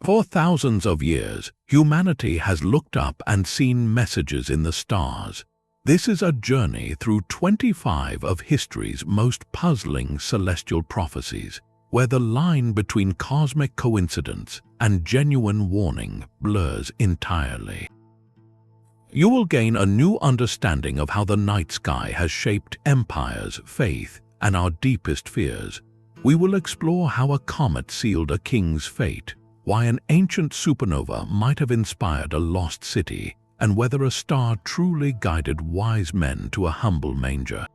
For thousands of years, humanity has looked up and seen messages in the stars. This is a journey through 25 of history's most puzzling celestial prophecies, where the line between cosmic coincidence and genuine warning blurs entirely. You will gain a new understanding of how the night sky has shaped empires, faith, and our deepest fears. We will explore how a comet sealed a king's fate, why an ancient supernova might have inspired a lost city, and whether a star truly guided wise men to a humble manger.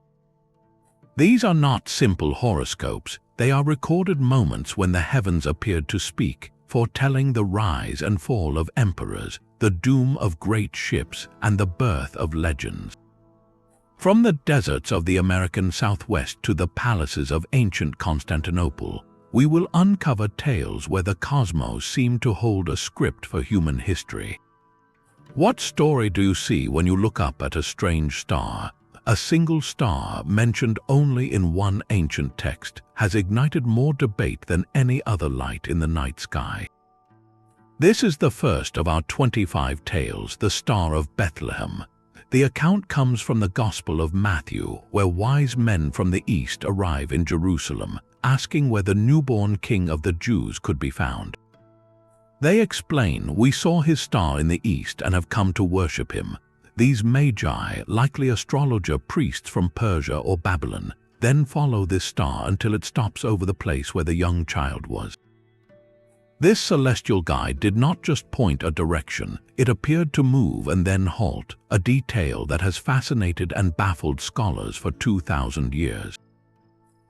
These are not simple horoscopes. They are recorded moments when the heavens appeared to speak, foretelling the rise and fall of emperors, the doom of great ships, and the birth of legends. From the deserts of the American Southwest to the palaces of ancient Constantinople, we will uncover tales where the cosmos seemed to hold a script for human history. What story do you see when you look up at a strange star? A single star, mentioned only in one ancient text, has ignited more debate than any other light in the night sky. This is the first of our 25 tales, the Star of Bethlehem. The account comes from the Gospel of Matthew, where wise men from the east arrive in Jerusalem, asking where the newborn king of the Jews could be found. They explain, "We saw his star in the east and have come to worship him." These magi, likely astrologer priests from Persia or Babylon, then follow this star until it stops over the place where the young child was. This celestial guide did not just point a direction, it appeared to move and then halt, a detail that has fascinated and baffled scholars for 2,000 years.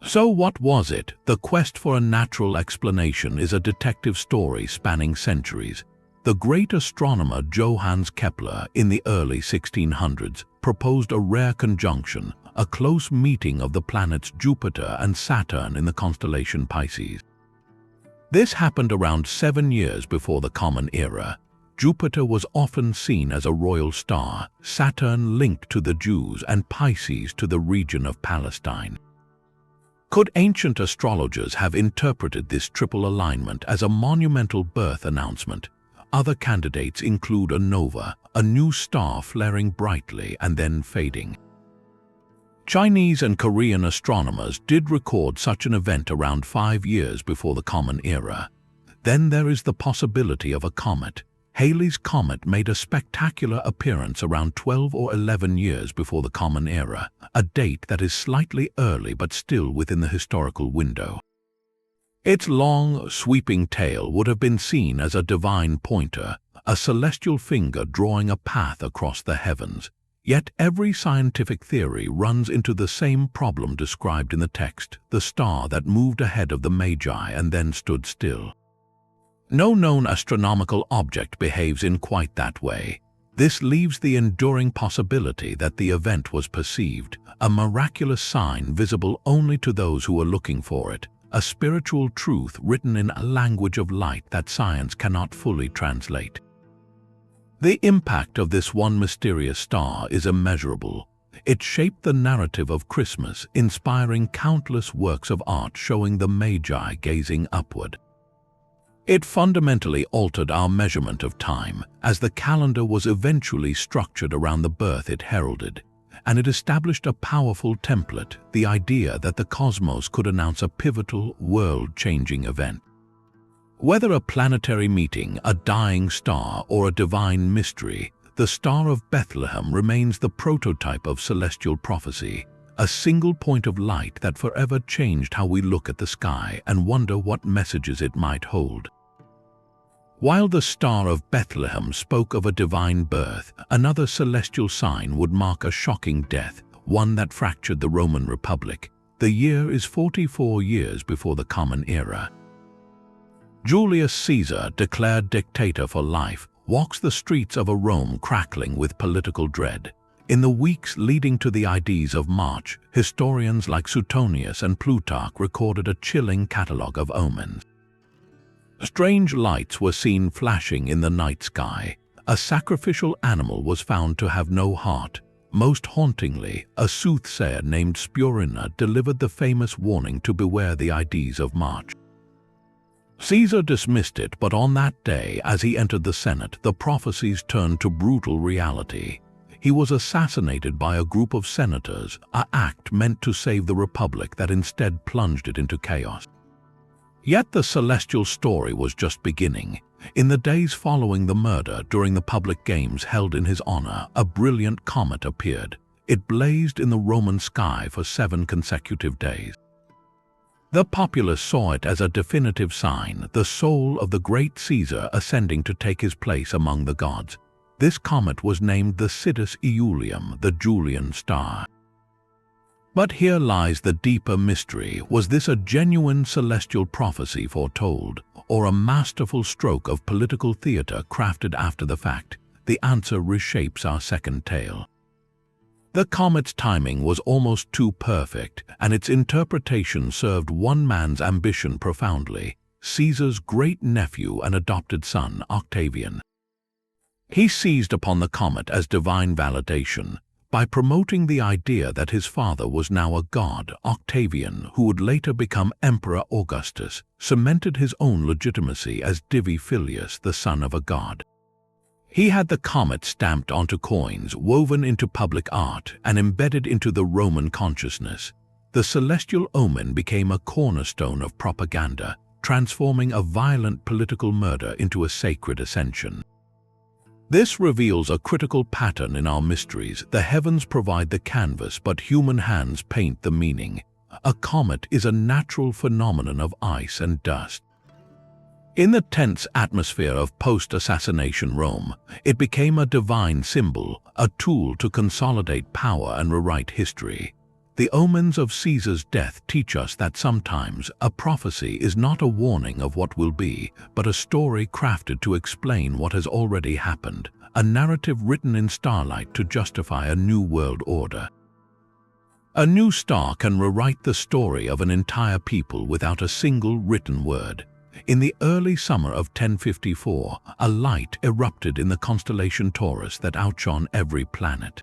So what was it? The quest for a natural explanation is a detective story spanning centuries. The great astronomer Johannes Kepler, in the early 1600s, proposed a rare conjunction, a close meeting of the planets Jupiter and Saturn in the constellation Pisces. This happened around 7 years before the Common Era. Jupiter was often seen as a royal star, Saturn linked to the Jews, and Pisces to the region of Palestine. Could ancient astrologers have interpreted this triple alignment as a monumental birth announcement? Other candidates include a nova, a new star flaring brightly and then fading. Chinese and Korean astronomers did record such an event around 5 years before the Common Era. Then there is the possibility of a comet. Halley's Comet made a spectacular appearance around 12 or 11 years before the Common Era, a date that is slightly early but still within the historical window. Its long, sweeping tail would have been seen as a divine pointer, a celestial finger drawing a path across the heavens. Yet every scientific theory runs into the same problem described in the text, the star that moved ahead of the Magi and then stood still. No known astronomical object behaves in quite that way. This leaves the enduring possibility that the event was perceived, a miraculous sign visible only to those who are looking for it, a spiritual truth written in a language of light that science cannot fully translate. The impact of this one mysterious star is immeasurable. It shaped the narrative of Christmas, inspiring countless works of art showing the Magi gazing upward. It fundamentally altered our measurement of time, as the calendar was eventually structured around the birth it heralded, and it established a powerful template, the idea that the cosmos could announce a pivotal, world-changing event. Whether a planetary meeting, a dying star, or a divine mystery, the Star of Bethlehem remains the prototype of celestial prophecy, a single point of light that forever changed how we look at the sky and wonder what messages it might hold. While the Star of Bethlehem spoke of a divine birth, another celestial sign would mark a shocking death, one that fractured the Roman Republic. The year is 44 years before the Common Era. Julius Caesar, declared dictator for life, walks the streets of a Rome crackling with political dread. In the weeks leading to the Ides of March, historians like Suetonius and Plutarch recorded a chilling catalogue of omens. Strange lights were seen flashing in the night sky. A sacrificial animal was found to have no heart. Most hauntingly, a soothsayer named Spurina delivered the famous warning to beware the Ides of March. Caesar dismissed it, but on that day, as he entered the Senate, the prophecies turned to brutal reality. He was assassinated by a group of senators, an act meant to save the Republic that instead plunged it into chaos. Yet the celestial story was just beginning. In the days following the murder, during the public games held in his honor, a brilliant comet appeared. It blazed in the Roman sky for 7 consecutive days. The populace saw it as a definitive sign, the soul of the great Caesar ascending to take his place among the gods. This comet was named the Sidus Iulium, the Julian star. But here lies the deeper mystery. Was this a genuine celestial prophecy foretold, or a masterful stroke of political theater crafted after the fact? The answer reshapes our second tale. The comet's timing was almost too perfect, and its interpretation served one man's ambition profoundly: Caesar's great-nephew and adopted son, Octavian. He seized upon the comet as divine validation. By promoting the idea that his father was now a god, Octavian, who would later become Emperor Augustus, cemented his own legitimacy as Divi Filius, the son of a god. He had the comet stamped onto coins, woven into public art, and embedded into the Roman consciousness. The celestial omen became a cornerstone of propaganda, transforming a violent political murder into a sacred ascension. This reveals a critical pattern in our mysteries. The heavens provide the canvas, but human hands paint the meaning. A comet is a natural phenomenon of ice and dust. In the tense atmosphere of post-assassination Rome, it became a divine symbol, a tool to consolidate power and rewrite history. The omens of Caesar's death teach us that sometimes a prophecy is not a warning of what will be, but a story crafted to explain what has already happened, a narrative written in starlight to justify a new world order. A new star can rewrite the story of an entire people without a single written word. In the early summer of 1054, a light erupted in the constellation Taurus that outshone every planet.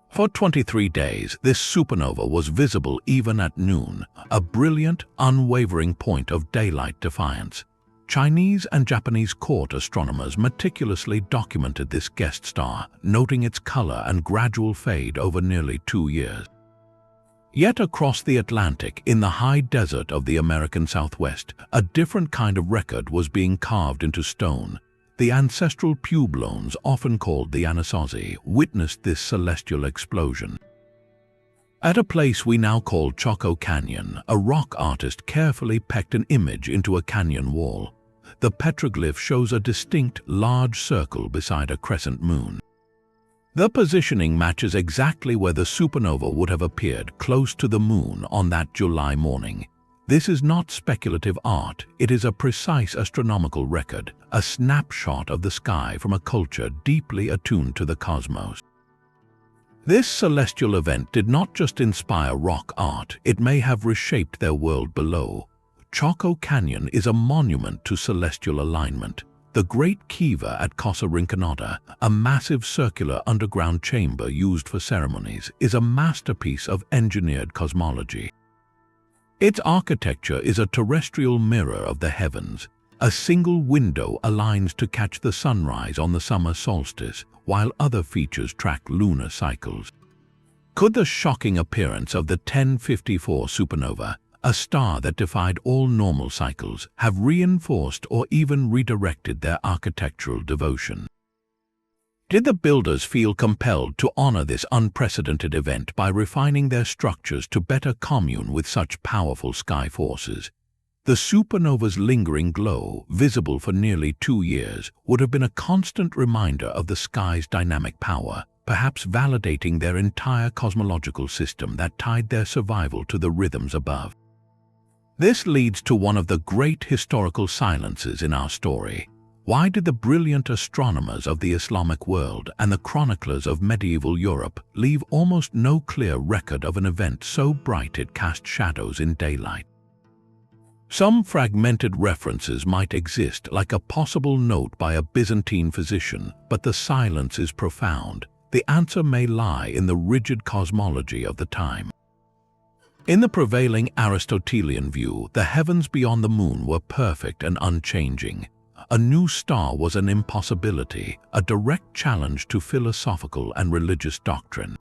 For 23 days, this supernova was visible even at noon, a brilliant, unwavering point of daylight defiance. Chinese and Japanese court astronomers meticulously documented this guest star, noting its color and gradual fade over nearly 2 years. Yet across the Atlantic, in the high desert of the American Southwest, a different kind of record was being carved into stone. The ancestral pueblones, often called the Anasazi, witnessed this celestial explosion. At a place we now call Chaco Canyon, a rock artist carefully pecked an image into a canyon wall. The petroglyph shows a distinct, large circle beside a crescent moon. The positioning matches exactly where the supernova would have appeared, close to the moon on that July morning. This is not speculative art, it is a precise astronomical record, a snapshot of the sky from a culture deeply attuned to the cosmos. This celestial event did not just inspire rock art, it may have reshaped their world below. Chaco Canyon is a monument to celestial alignment. The Great Kiva at Casa Rinconada, a massive circular underground chamber used for ceremonies, is a masterpiece of engineered cosmology. Its architecture is a terrestrial mirror of the heavens. A single window aligns to catch the sunrise on the summer solstice, while other features track lunar cycles. Could the shocking appearance of the 1054 supernova, a star that defied all normal cycles, have reinforced or even redirected their architectural devotion? Did the builders feel compelled to honor this unprecedented event by refining their structures to better commune with such powerful sky forces? The supernova's lingering glow, visible for nearly 2 years, would have been a constant reminder of the sky's dynamic power, perhaps validating their entire cosmological system that tied their survival to the rhythms above. This leads to one of the great historical silences in our story. Why did the brilliant astronomers of the Islamic world and the chroniclers of medieval Europe leave almost no clear record of an event so bright it cast shadows in daylight? Some fragmented references might exist, like a possible note by a Byzantine physician, but the silence is profound. The answer may lie in the rigid cosmology of the time. In the prevailing Aristotelian view, the heavens beyond the moon were perfect and unchanging. A new star was an impossibility, a direct challenge to philosophical and religious doctrine.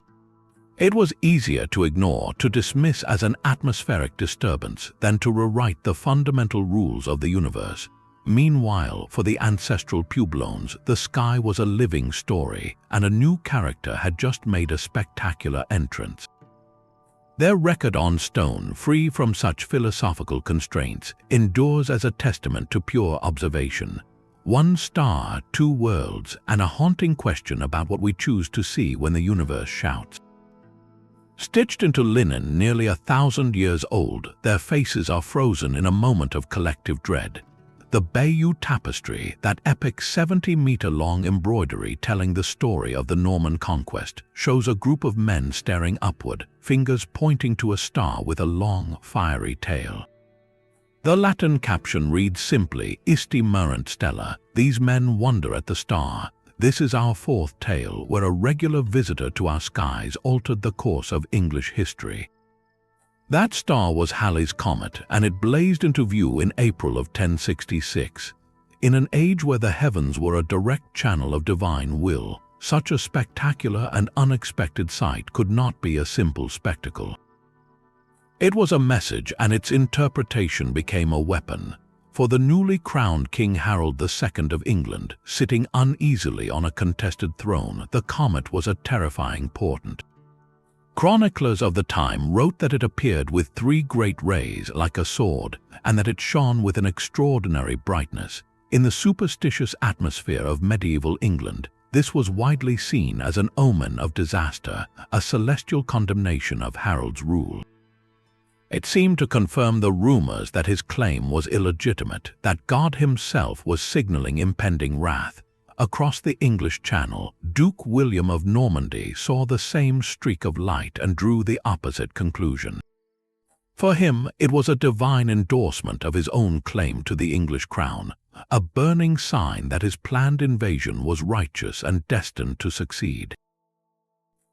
It was easier to ignore, to dismiss as an atmospheric disturbance, than to rewrite the fundamental rules of the universe. Meanwhile, for the ancestral Puebloans, the sky was a living story, and a new character had just made a spectacular entrance. Their record on stone, free from such philosophical constraints, endures as a testament to pure observation. One star, two worlds, and a haunting question about what we choose to see when the universe shouts. Stitched into linen nearly 1,000 years old, their faces are frozen in a moment of collective dread. The Bayeux Tapestry, that epic 70-meter-long embroidery telling the story of the Norman conquest, shows a group of men staring upward, fingers pointing to a star with a long, fiery tail. The Latin caption reads simply, Isti Murant Stella, these men wonder at the star. This is our fourth tale, where a regular visitor to our skies altered the course of English history. That star was Halley's Comet, and it blazed into view in April of 1066. In an age where the heavens were a direct channel of divine will, such a spectacular and unexpected sight could not be a simple spectacle. It was a message, and its interpretation became a weapon. For the newly crowned King Harold II of England, sitting uneasily on a contested throne, the comet was a terrifying portent. Chroniclers of the time wrote that it appeared with three great rays like a sword, and that it shone with an extraordinary brightness. In the superstitious atmosphere of medieval England, this was widely seen as an omen of disaster, a celestial condemnation of Harold's rule. It seemed to confirm the rumors that his claim was illegitimate, that God himself was signaling impending wrath. Across the English Channel, Duke William of Normandy saw the same streak of light and drew the opposite conclusion. For him, it was a divine endorsement of his own claim to the English crown, a burning sign that his planned invasion was righteous and destined to succeed.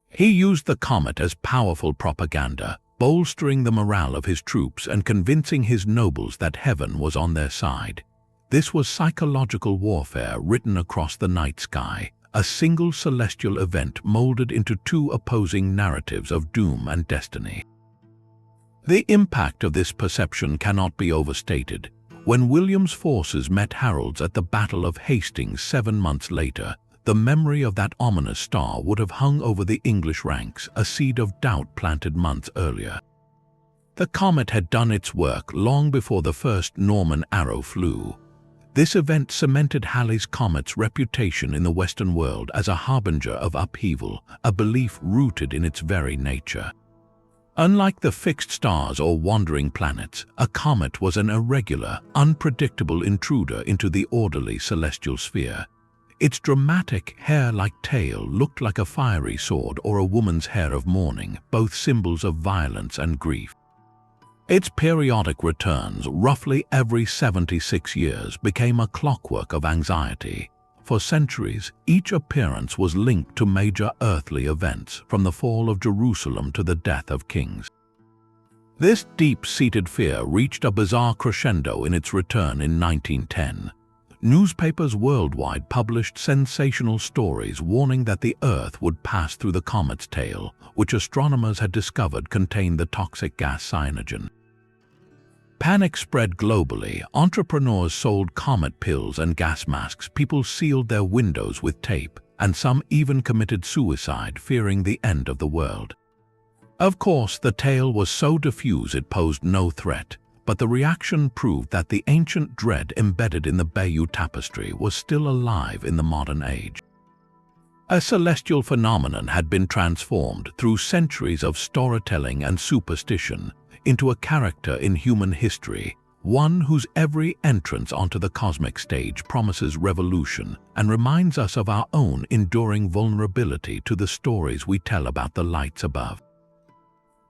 He used the comet as powerful propaganda, bolstering the morale of his troops and convincing his nobles that heaven was on their side. This was psychological warfare written across the night sky, a single celestial event molded into two opposing narratives of doom and destiny. The impact of this perception cannot be overstated. When William's forces met Harold's at the Battle of Hastings 7 months later, the memory of that ominous star would have hung over the English ranks, a seed of doubt planted months earlier. The comet had done its work long before the first Norman arrow flew. This event cemented Halley's Comet's reputation in the Western world as a harbinger of upheaval, a belief rooted in its very nature. Unlike the fixed stars or wandering planets, a comet was an irregular, unpredictable intruder into the orderly celestial sphere. Its dramatic, hair-like tail looked like a fiery sword or a woman's hair of mourning, both symbols of violence and grief. Its periodic returns, roughly every 76 years, became a clockwork of anxiety. For centuries, each appearance was linked to major earthly events, from the fall of Jerusalem to the death of kings. This deep-seated fear reached a bizarre crescendo in its return in 1910. Newspapers worldwide published sensational stories warning that the Earth would pass through the comet's tail, which astronomers had discovered contained the toxic gas cyanogen. Panic spread globally. Entrepreneurs sold comet pills and gas masks, people sealed their windows with tape, and some even committed suicide, fearing the end of the world. Of course, the tale was so diffuse it posed no threat, but the reaction proved that the ancient dread embedded in the Bayeux Tapestry was still alive in the modern age. A celestial phenomenon had been transformed through centuries of storytelling and superstition into a character in human history, one whose every entrance onto the cosmic stage promises revolution and reminds us of our own enduring vulnerability to the stories we tell about the lights above.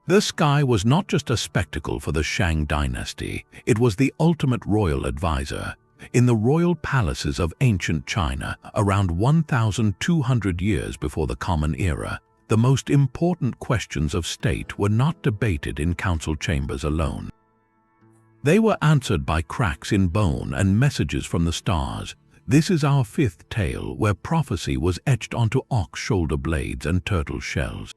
The sky was not just a spectacle for the Shang dynasty, it was the ultimate royal advisor. In the royal palaces of ancient China, around 1,200 years before the Common Era, the most important questions of state were not debated in council chambers alone. They were answered by cracks in bone and messages from the stars. This is our fifth tale, where prophecy was etched onto ox shoulder blades and turtle shells.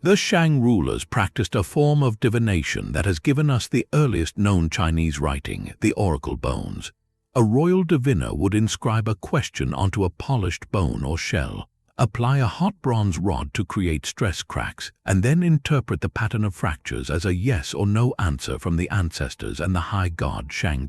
The Shang rulers practiced a form of divination that has given us the earliest known Chinese writing, the oracle bones. A royal diviner would inscribe a question onto a polished bone or shell, apply a hot bronze rod to create stress cracks, and then interpret the pattern of fractures as a yes or no answer from the ancestors and the high god Shang.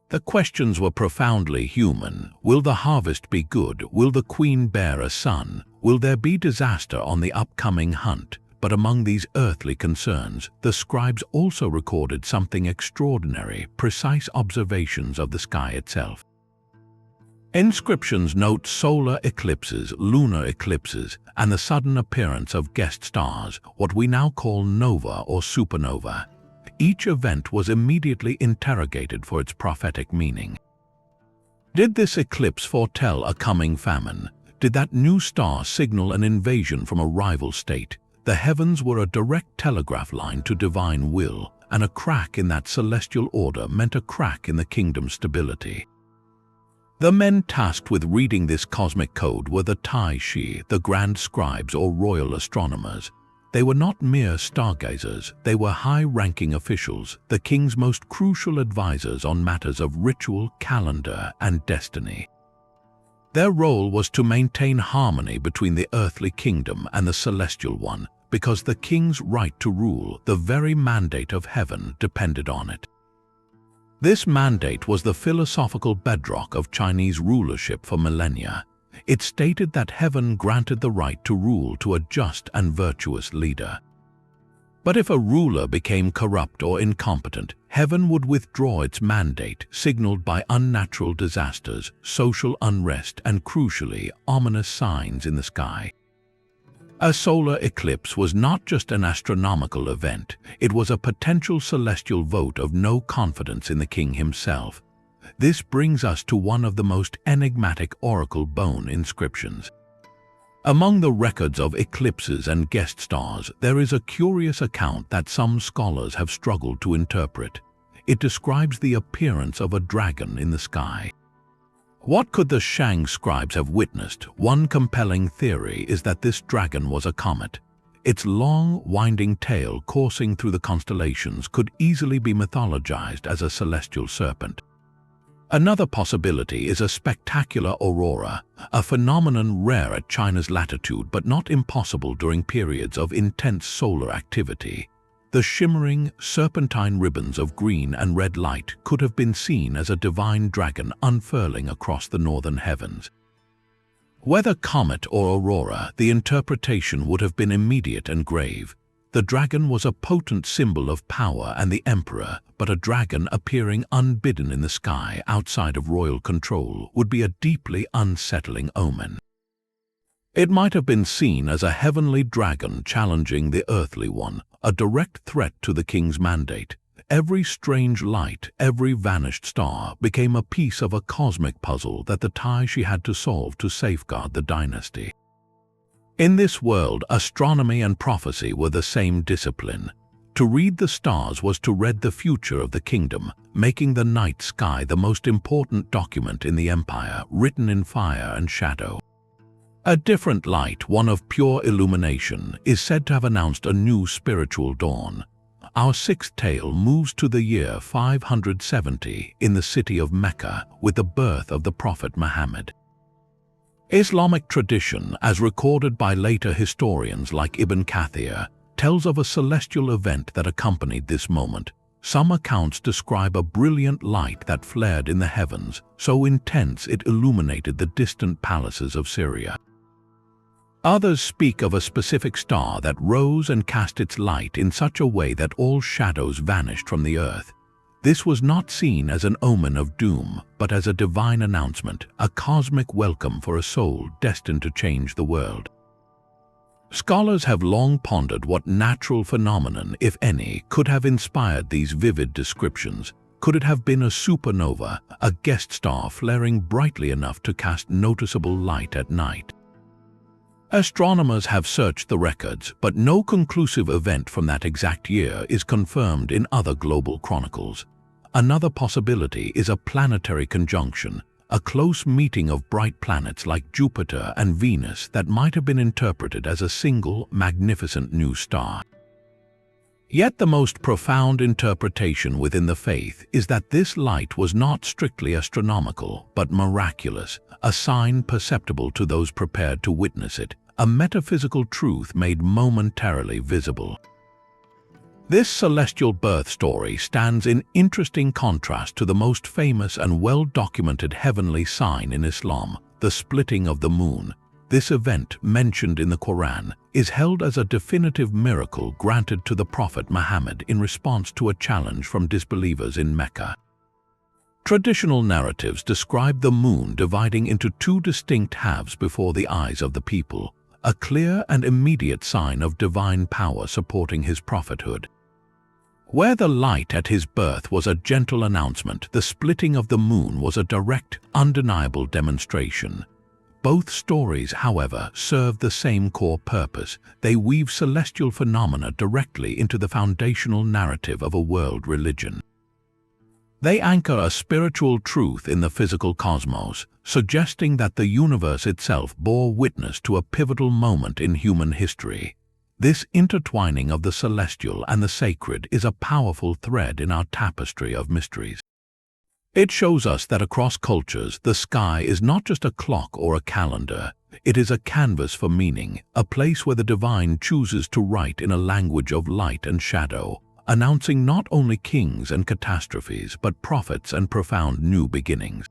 The questions were profoundly human. Will the harvest be good? Will the queen bear a son? Will there be disaster on the upcoming hunt? But among these earthly concerns, the scribes also recorded something extraordinary, precise observations of the sky itself. Inscriptions note solar eclipses, lunar eclipses, and the sudden appearance of guest stars, what we now call nova or supernova. Each event was immediately interrogated for its prophetic meaning. Did this eclipse foretell a coming famine? Did that new star signal an invasion from a rival state? The heavens were a direct telegraph line to divine will, and a crack in that celestial order meant a crack in the kingdom's stability. The men tasked with reading this cosmic code were the Tai Shi, the grand scribes or royal astronomers. They were not mere stargazers, they were high-ranking officials, the king's most crucial advisors on matters of ritual, calendar, and destiny. Their role was to maintain harmony between the earthly kingdom and the celestial one, because the king's right to rule, the very mandate of heaven, depended on it. This mandate was the philosophical bedrock of Chinese rulership for millennia. It stated that heaven granted the right to rule to a just and virtuous leader. But if a ruler became corrupt or incompetent, heaven would withdraw its mandate, signaled by unnatural disasters, social unrest, and crucially, ominous signs in the sky. A solar eclipse was not just an astronomical event, it was a potential celestial vote of no confidence in the king himself. This brings us to one of the most enigmatic oracle bone inscriptions. Among the records of eclipses and guest stars, there is a curious account that some scholars have struggled to interpret. It describes the appearance of a dragon in the sky. What could the Shang scribes have witnessed? One compelling theory is that this dragon was a comet. Its long, winding tail coursing through the constellations could easily be mythologized as a celestial serpent. Another possibility is a spectacular aurora, a phenomenon rare at China's latitude but not impossible during periods of intense solar activity. The shimmering, serpentine ribbons of green and red light could have been seen as a divine dragon unfurling across the northern heavens. Whether comet or aurora, the interpretation would have been immediate and grave. The dragon was a potent symbol of power and the emperor, but a dragon appearing unbidden in the sky outside of royal control would be a deeply unsettling omen. It might have been seen as a heavenly dragon challenging the earthly one, a direct threat to the king's mandate. Every strange light, every vanished star became a piece of a cosmic puzzle that the Tai Shi had to solve to safeguard the dynasty. In this world, astronomy and prophecy were the same discipline. To read the stars was to read the future of the kingdom, making the night sky the most important document in the empire, written in fire and shadow. A different light, one of pure illumination, is said to have announced a new spiritual dawn. Our sixth tale moves to the year 570 in the city of Mecca with the birth of the Prophet Muhammad. Islamic tradition, as recorded by later historians like Ibn Kathir, tells of a celestial event that accompanied this moment. Some accounts describe a brilliant light that flared in the heavens, so intense it illuminated the distant palaces of Syria. Others speak of a specific star that rose and cast its light in such a way that all shadows vanished from the earth. This was not seen as an omen of doom, but as a divine announcement, a cosmic welcome for a soul destined to change the world. Scholars have long pondered what natural phenomenon, if any, could have inspired these vivid descriptions. Could it have been a supernova, a guest star flaring brightly enough to cast noticeable light at night? Astronomers have searched the records, but no conclusive event from that exact year is confirmed in other global chronicles. Another possibility is a planetary conjunction, a close meeting of bright planets like Jupiter and Venus that might have been interpreted as a single, magnificent new star. Yet the most profound interpretation within the faith is that this light was not strictly astronomical, but miraculous, a sign perceptible to those prepared to witness it, a metaphysical truth made momentarily visible. This celestial birth story stands in interesting contrast to the most famous and well-documented heavenly sign in Islam, the splitting of the moon. This event, mentioned in the Quran, is held as a definitive miracle granted to the Prophet Muhammad in response to a challenge from disbelievers in Mecca. Traditional narratives describe the moon dividing into two distinct halves before the eyes of the people, a clear and immediate sign of divine power supporting his prophethood. Where the light at his birth was a gentle announcement, the splitting of the moon was a direct, undeniable demonstration. Both stories, however, serve the same core purpose. They weave celestial phenomena directly into the foundational narrative of a world religion. They anchor a spiritual truth in the physical cosmos, suggesting that the universe itself bore witness to a pivotal moment in human history. This intertwining of the celestial and the sacred is a powerful thread in our tapestry of mysteries. It shows us that across cultures, the sky is not just a clock or a calendar. It is a canvas for meaning, a place where the divine chooses to write in a language of light and shadow, announcing not only kings and catastrophes, but prophets and profound new beginnings.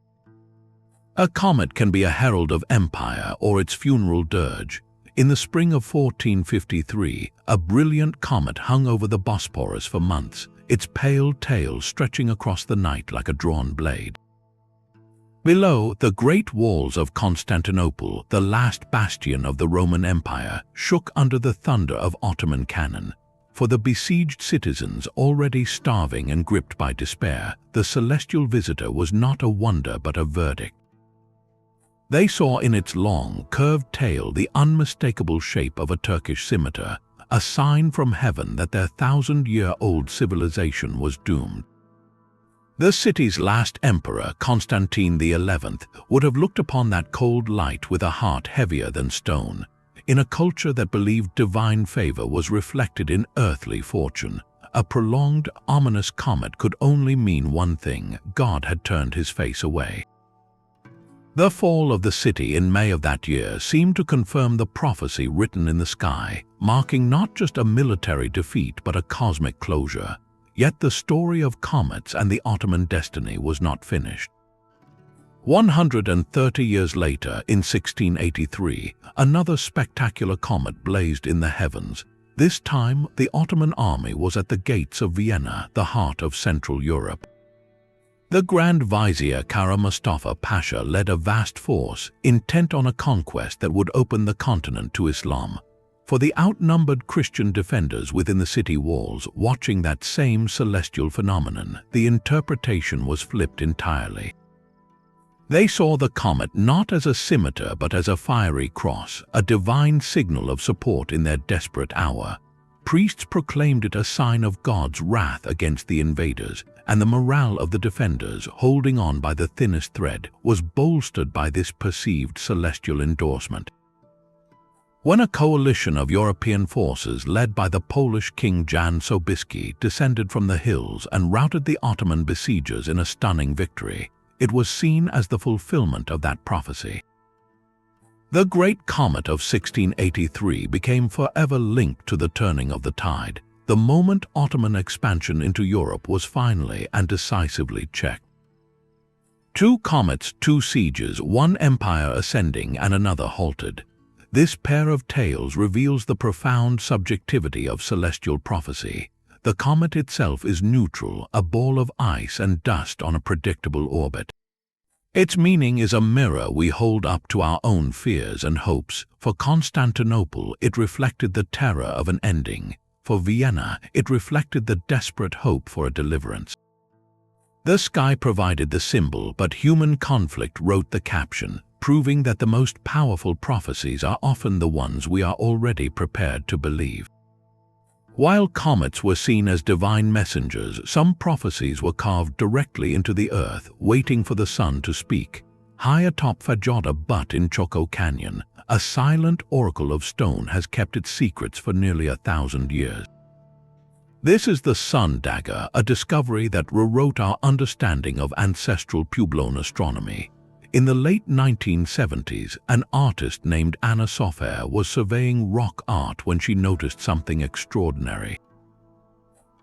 A comet can be a herald of empire or its funeral dirge. In the spring of 1453, a brilliant comet hung over the Bosporus for months, its pale tail stretching across the night like a drawn blade. Below, the great walls of Constantinople, the last bastion of the Roman Empire, shook under the thunder of Ottoman cannon. For the besieged citizens already starving and gripped by despair, the celestial visitor was not a wonder but a verdict. They saw in its long, curved tail the unmistakable shape of a Turkish scimitar, a sign from heaven that their 1,000-year-old civilization was doomed. The city's last emperor, Constantine XI, would have looked upon that cold light with a heart heavier than stone. In a culture that believed divine favor was reflected in earthly fortune, a prolonged, ominous comet could only mean one thing: God had turned his face away. The fall of the city in May of that year seemed to confirm the prophecy written in the sky, marking not just a military defeat but a cosmic closure. Yet the story of comets and the Ottoman destiny was not finished. 130 years later, in 1683, another spectacular comet blazed in the heavens. This time, the Ottoman army was at the gates of Vienna, the heart of Central Europe. The Grand Vizier Kara Mustafa Pasha led a vast force, intent on a conquest that would open the continent to Islam. For the outnumbered Christian defenders within the city walls, watching that same celestial phenomenon, the interpretation was flipped entirely. They saw the comet not as a scimitar but as a fiery cross, a divine signal of support in their desperate hour. Priests proclaimed it a sign of God's wrath against the invaders, and the morale of the defenders, holding on by the thinnest thread, was bolstered by this perceived celestial endorsement. When a coalition of European forces led by the Polish King Jan Sobieski descended from the hills and routed the Ottoman besiegers in a stunning victory, it was seen as the fulfillment of that prophecy. The Great Comet of 1683 became forever linked to the turning of the tide, the moment Ottoman expansion into Europe was finally and decisively checked. Two comets, two sieges, one empire ascending and another halted. This pair of tales reveals the profound subjectivity of celestial prophecy. The comet itself is neutral, a ball of ice and dust on a predictable orbit. Its meaning is a mirror we hold up to our own fears and hopes. For Constantinople, it reflected the terror of an ending. For Vienna, it reflected the desperate hope for a deliverance. The sky provided the symbol, but human conflict wrote the caption. proving that the most powerful prophecies are often the ones we are already prepared to believe. While comets were seen as divine messengers, some prophecies were carved directly into the earth, waiting for the sun to speak. High atop Fajada Butte in Chaco Canyon, a silent oracle of stone has kept its secrets for nearly 1,000 years. This is the sun dagger, a discovery that rewrote our understanding of ancestral Puebloan astronomy. In the late 1970s, an artist named Anna Sofer was surveying rock art when she noticed something extraordinary.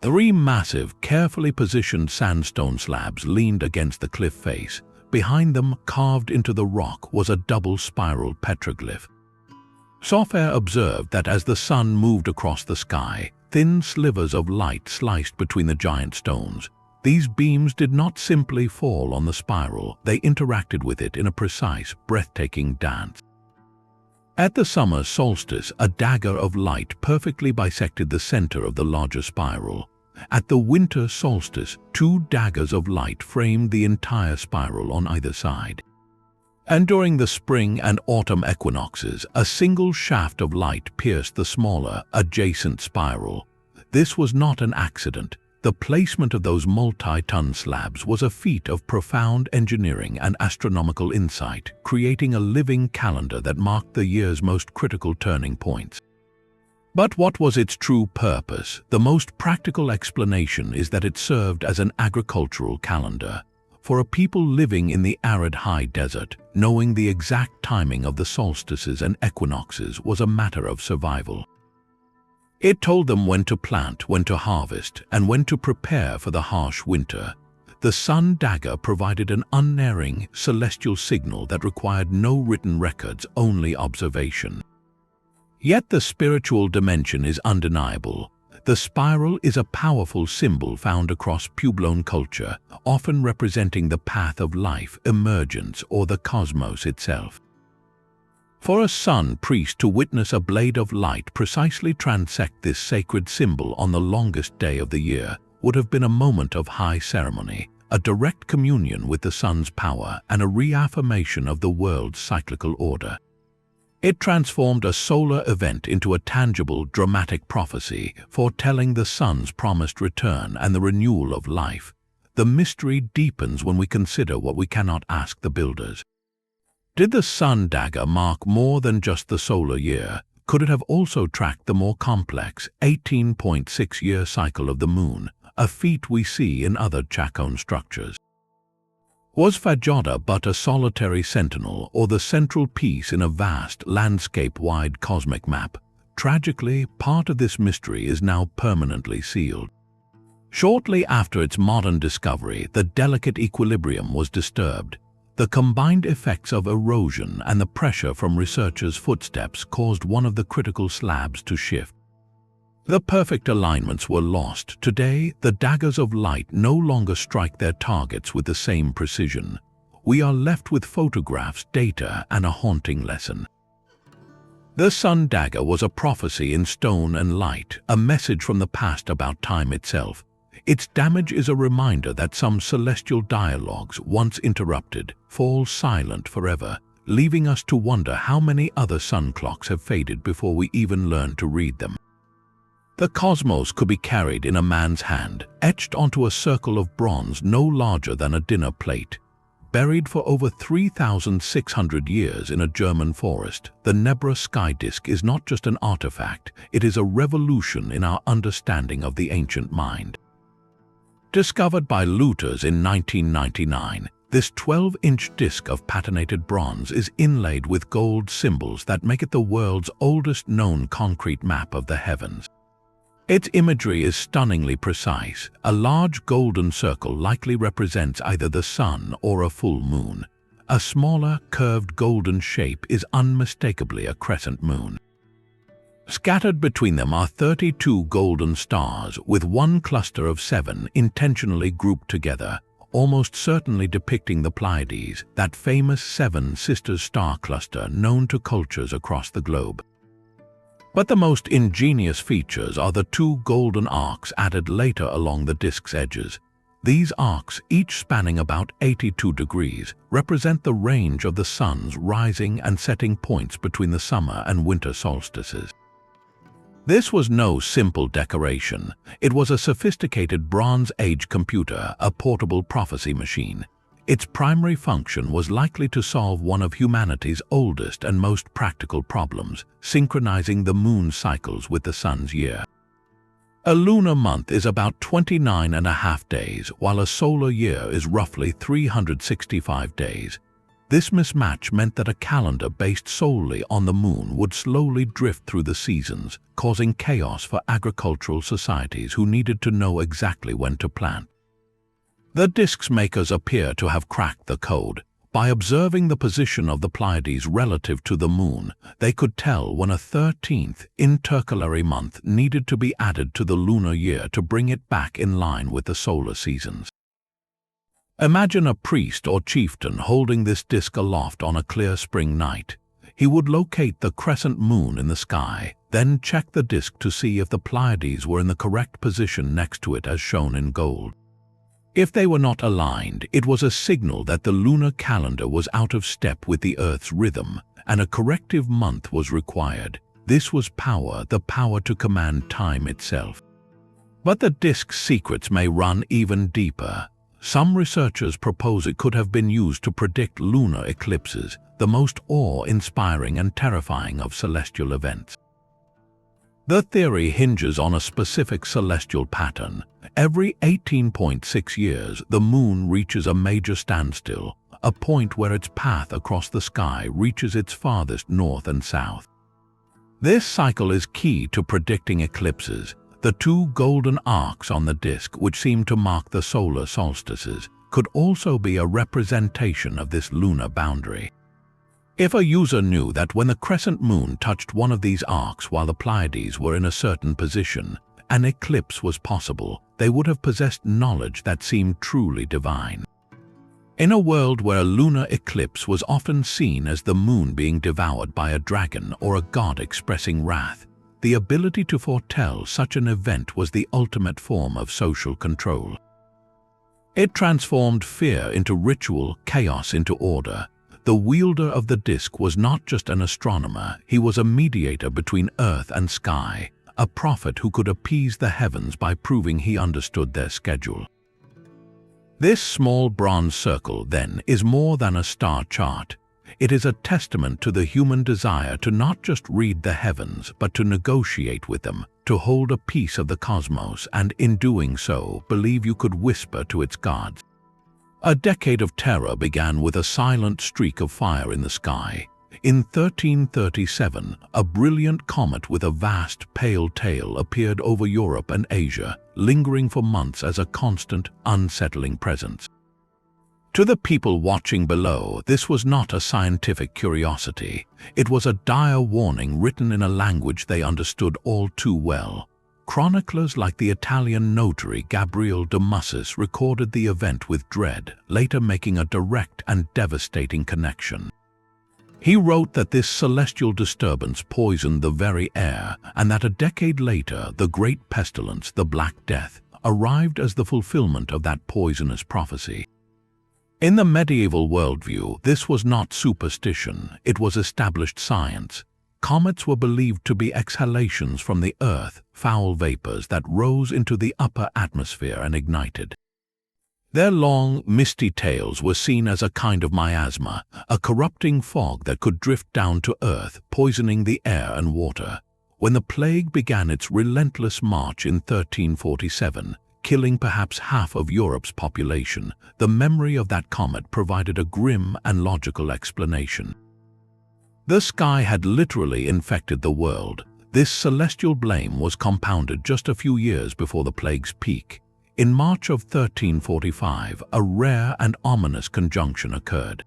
3 massive, carefully positioned sandstone slabs leaned against the cliff face. Behind them, carved into the rock, was a double spiral petroglyph. Sofer observed that as the sun moved across the sky, thin slivers of light sliced between the giant stones. These beams did not simply fall on the spiral, they interacted with it in a precise, breathtaking dance. At the summer solstice, a dagger of light perfectly bisected the center of the larger spiral. At the winter solstice, 2 daggers of light framed the entire spiral on either side. And during the spring and autumn equinoxes, a single shaft of light pierced the smaller, adjacent spiral. This was not an accident. The placement of those multi-ton slabs was a feat of profound engineering and astronomical insight, creating a living calendar that marked the year's most critical turning points. But what was its true purpose? The most practical explanation is that it served as an agricultural calendar. For a people living in the arid high desert, knowing the exact timing of the solstices and equinoxes was a matter of survival. It told them when to plant, when to harvest, and when to prepare for the harsh winter. The sun dagger provided an unerring, celestial signal that required no written records, only observation. Yet the spiritual dimension is undeniable. The spiral is a powerful symbol found across Puebloan culture, often representing the path of life, emergence, or the cosmos itself. For a sun priest to witness a blade of light precisely transect this sacred symbol on the longest day of the year would have been a moment of high ceremony, a direct communion with the sun's power, and a reaffirmation of the world's cyclical order. It transformed a solar event into a tangible, dramatic prophecy, foretelling the sun's promised return and the renewal of life. The mystery deepens when we consider what we cannot ask the builders. Did the sun dagger mark more than just the solar year? Could it have also tracked the more complex 18.6-year cycle of the moon, a feat we see in other Chaco structures? Was Fajada but a solitary sentinel, or the central piece in a vast, landscape-wide cosmic map? Tragically, part of this mystery is now permanently sealed. Shortly after its modern discovery, the delicate equilibrium was disturbed. The combined effects of erosion and the pressure from researchers' footsteps caused one of the critical slabs to shift. The perfect alignments were lost. Today, the daggers of light no longer strike their targets with the same precision. We are left with photographs, data, and a haunting lesson. The sun dagger was a prophecy in stone and light, a message from the past about time itself. Its damage is a reminder that some celestial dialogues, once interrupted, fall silent forever, leaving us to wonder how many other sun clocks have faded before we even learned to read them. The cosmos could be carried in a man's hand, etched onto a circle of bronze no larger than a dinner plate. Buried for over 3,600 years in a German forest, the Nebra Sky Disk is not just an artifact, it is a revolution in our understanding of the ancient mind. Discovered by looters in 1999, this 12-inch disc of patinated bronze is inlaid with gold symbols that make it the world's oldest known concrete map of the heavens. Its imagery is stunningly precise. A large golden circle likely represents either the sun or a full moon. A smaller, curved golden shape is unmistakably a crescent moon. Scattered between them are 32 golden stars, with one cluster of 7 intentionally grouped together, almost certainly depicting the Pleiades, that famous 7 sisters star cluster known to cultures across the globe. But the most ingenious features are the 2 golden arcs added later along the disk's edges. These arcs, each spanning about 82 degrees, represent the range of the sun's rising and setting points between the summer and winter solstices. This was no simple decoration. It was a sophisticated Bronze Age computer, a portable prophecy machine. Its primary function was likely to solve one of humanity's oldest and most practical problems, synchronizing the moon's cycles with the sun's year. A lunar month is about 29.5 days, while a solar year is roughly 365 days. This mismatch meant that a calendar based solely on the moon would slowly drift through the seasons, causing chaos for agricultural societies who needed to know exactly when to plant. The disk's makers appear to have cracked the code. By observing the position of the Pleiades relative to the moon, they could tell when a 13th intercalary month needed to be added to the lunar year to bring it back in line with the solar seasons. Imagine a priest or chieftain holding this disk aloft on a clear spring night. He would locate the crescent moon in the sky, then check the disk to see if the Pleiades were in the correct position next to it as shown in gold. If they were not aligned, it was a signal that the lunar calendar was out of step with the Earth's rhythm, and a corrective month was required. This was power, the power to command time itself. But the disk's secrets may run even deeper. Some researchers propose it could have been used to predict lunar eclipses, the most awe-inspiring and terrifying of celestial events. The theory hinges on a specific celestial pattern. Every 18.6 years, the moon reaches a major standstill, a point where its path across the sky reaches its farthest north and south. This cycle is key to predicting eclipses. The two golden arcs on the disk, which seem to mark the solar solstices, could also be a representation of this lunar boundary. If a user knew that when the crescent moon touched one of these arcs while the Pleiades were in a certain position, an eclipse was possible, they would have possessed knowledge that seemed truly divine. In a world where a lunar eclipse was often seen as the moon being devoured by a dragon or a god expressing wrath, the ability to foretell such an event was the ultimate form of social control. It transformed fear into ritual, chaos into order. The wielder of the disk was not just an astronomer, he was a mediator between earth and sky, a prophet who could appease the heavens by proving he understood their schedule. This small bronze circle, then, is more than a star chart. It is a testament to the human desire to not just read the heavens, but to negotiate with them, to hold a piece of the cosmos, and in doing so, believe you could whisper to its gods. A decade of terror began with a silent streak of fire in the sky. In 1337, a brilliant comet with a vast, pale tail appeared over Europe and Asia, lingering for months as a constant, unsettling presence. To the people watching below, this was not a scientific curiosity. It was a dire warning written in a language they understood all too well. Chroniclers like the Italian notary Gabriele de Mussis recorded the event with dread, later making a direct and devastating connection. He wrote that this celestial disturbance poisoned the very air, and that a decade later, the great pestilence, the Black Death, arrived as the fulfillment of that poisonous prophecy. In the medieval worldview, this was not superstition, it was established science. Comets were believed to be exhalations from the Earth, foul vapors that rose into the upper atmosphere and ignited. Their long, misty tails were seen as a kind of miasma, a corrupting fog that could drift down to Earth, poisoning the air and water. When the plague began its relentless march in 1347, killing perhaps half of Europe's population, the memory of that comet provided a grim and logical explanation. The sky had literally infected the world. This celestial blame was compounded just a few years before the plague's peak. In March of 1345, a rare and ominous conjunction occurred.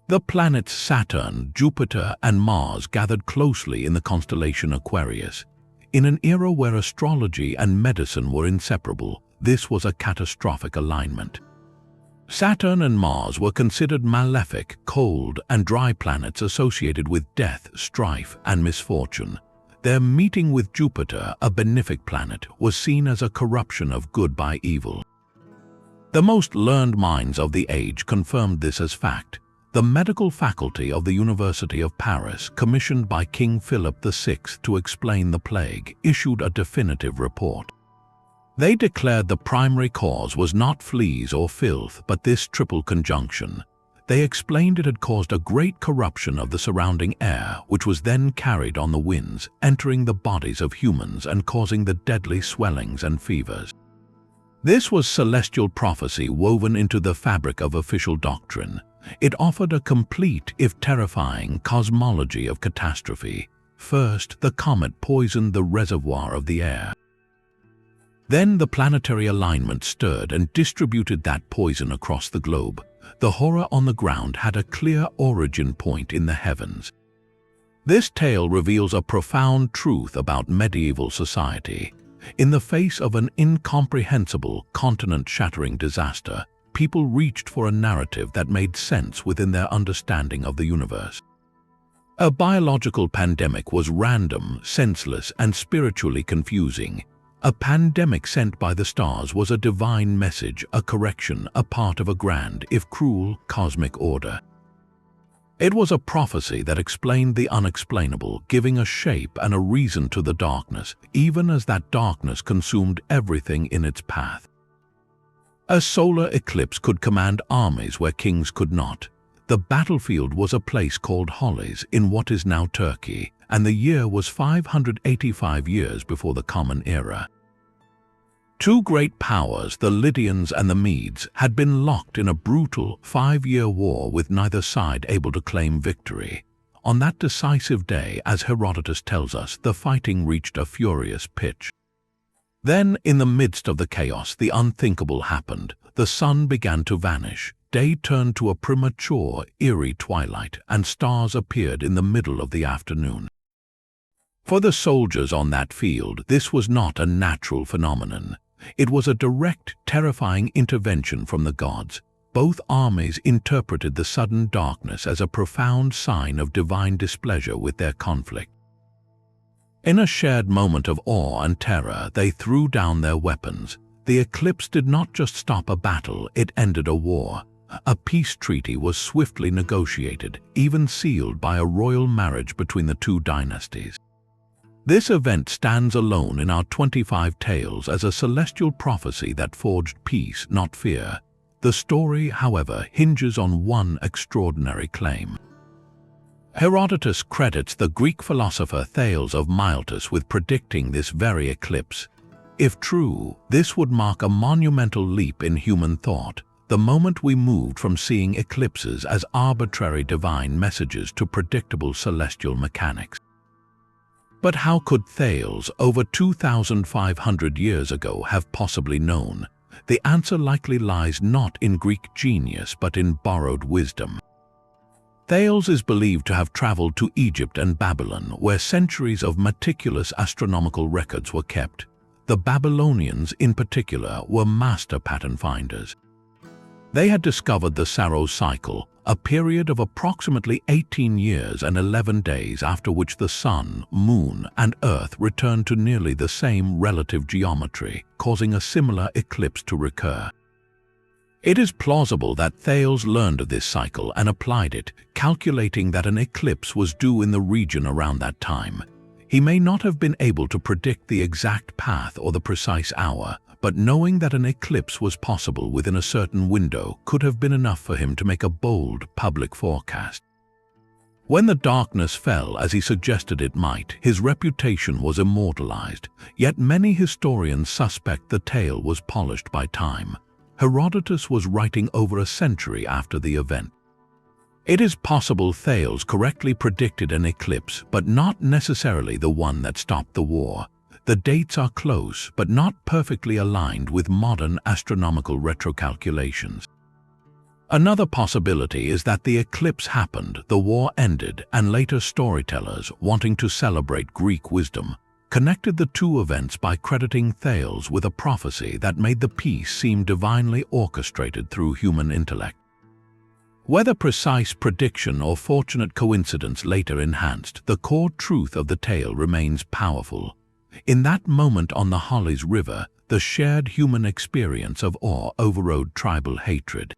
The planets Saturn, Jupiter, and Mars gathered closely in the constellation Aquarius. In an era where astrology and medicine were inseparable, this was a catastrophic alignment. Saturn and Mars were considered malefic, cold, and dry planets associated with death, strife, and misfortune. Their meeting with Jupiter, a benefic planet, was seen as a corruption of good by evil. The most learned minds of the age confirmed this as fact. The medical faculty of the University of Paris, commissioned by King Philip VI to explain the plague, issued a definitive report. They declared the primary cause was not fleas or filth, but this triple conjunction. They explained it had caused a great corruption of the surrounding air, which was then carried on the winds, entering the bodies of humans and causing the deadly swellings and fevers. This was celestial prophecy woven into the fabric of official doctrine. It offered a complete, if terrifying, cosmology of catastrophe. First, the comet poisoned the reservoir of the air. Then the planetary alignment stirred and distributed that poison across the globe. The horror on the ground had a clear origin point in the heavens. This tale reveals a profound truth about medieval society. In the face of an incomprehensible, continent-shattering disaster, people reached for a narrative that made sense within their understanding of the universe. A biological pandemic was random, senseless, and spiritually confusing. A pandemic sent by the stars was a divine message, a correction, a part of a grand, if cruel, cosmic order. It was a prophecy that explained the unexplainable, giving a shape and a reason to the darkness, even as that darkness consumed everything in its path. A solar eclipse could command armies where kings could not. The battlefield was a place called Halley's in what is now Turkey, and the year was 585 years before the Common Era. Two great powers, the Lydians and the Medes, had been locked in a brutal 5-year war with neither side able to claim victory. On that decisive day, as Herodotus tells us, the fighting reached a furious pitch. Then, in the midst of the chaos, the unthinkable happened. The sun began to vanish. Day turned to a premature, eerie twilight, and stars appeared in the middle of the afternoon. For the soldiers on that field, this was not a natural phenomenon. It was a direct, terrifying intervention from the gods. Both armies interpreted the sudden darkness as a profound sign of divine displeasure with their conflict. In a shared moment of awe and terror, they threw down their weapons. The eclipse did not just stop a battle, it ended a war. A peace treaty was swiftly negotiated, even sealed by a royal marriage between the two dynasties. This event stands alone in our 25 tales as a celestial prophecy that forged peace, not fear. The story, however, hinges on one extraordinary claim. Herodotus credits the Greek philosopher Thales of Miletus with predicting this very eclipse. If true, this would mark a monumental leap in human thought, the moment we moved from seeing eclipses as arbitrary divine messages to predictable celestial mechanics. But how could Thales, over 2,500 years ago, have possibly known? The answer likely lies not in Greek genius but in borrowed wisdom. Thales is believed to have traveled to Egypt and Babylon, where centuries of meticulous astronomical records were kept. The Babylonians, in particular, were master pattern finders. They had discovered the Saros cycle, a period of approximately 18 years and 11 days after which the Sun, Moon, and Earth returned to nearly the same relative geometry, causing a similar eclipse to recur. It is plausible that Thales learned of this cycle and applied it, calculating that an eclipse was due in the region around that time. He may not have been able to predict the exact path or the precise hour, but knowing that an eclipse was possible within a certain window could have been enough for him to make a bold public forecast. When the darkness fell as he suggested it might, his reputation was immortalized, yet many historians suspect the tale was polished by time. Herodotus was writing over a century after the event. It is possible Thales correctly predicted an eclipse, but not necessarily the one that stopped the war. The dates are close, but not perfectly aligned with modern astronomical retrocalculations. Another possibility is that the eclipse happened, the war ended, and later storytellers, wanting to celebrate Greek wisdom, connected the two events by crediting Thales with a prophecy that made the peace seem divinely orchestrated through human intellect. Whether precise prediction or fortunate coincidence later enhanced, the core truth of the tale remains powerful. In that moment on the Halley's River, the shared human experience of awe overrode tribal hatred.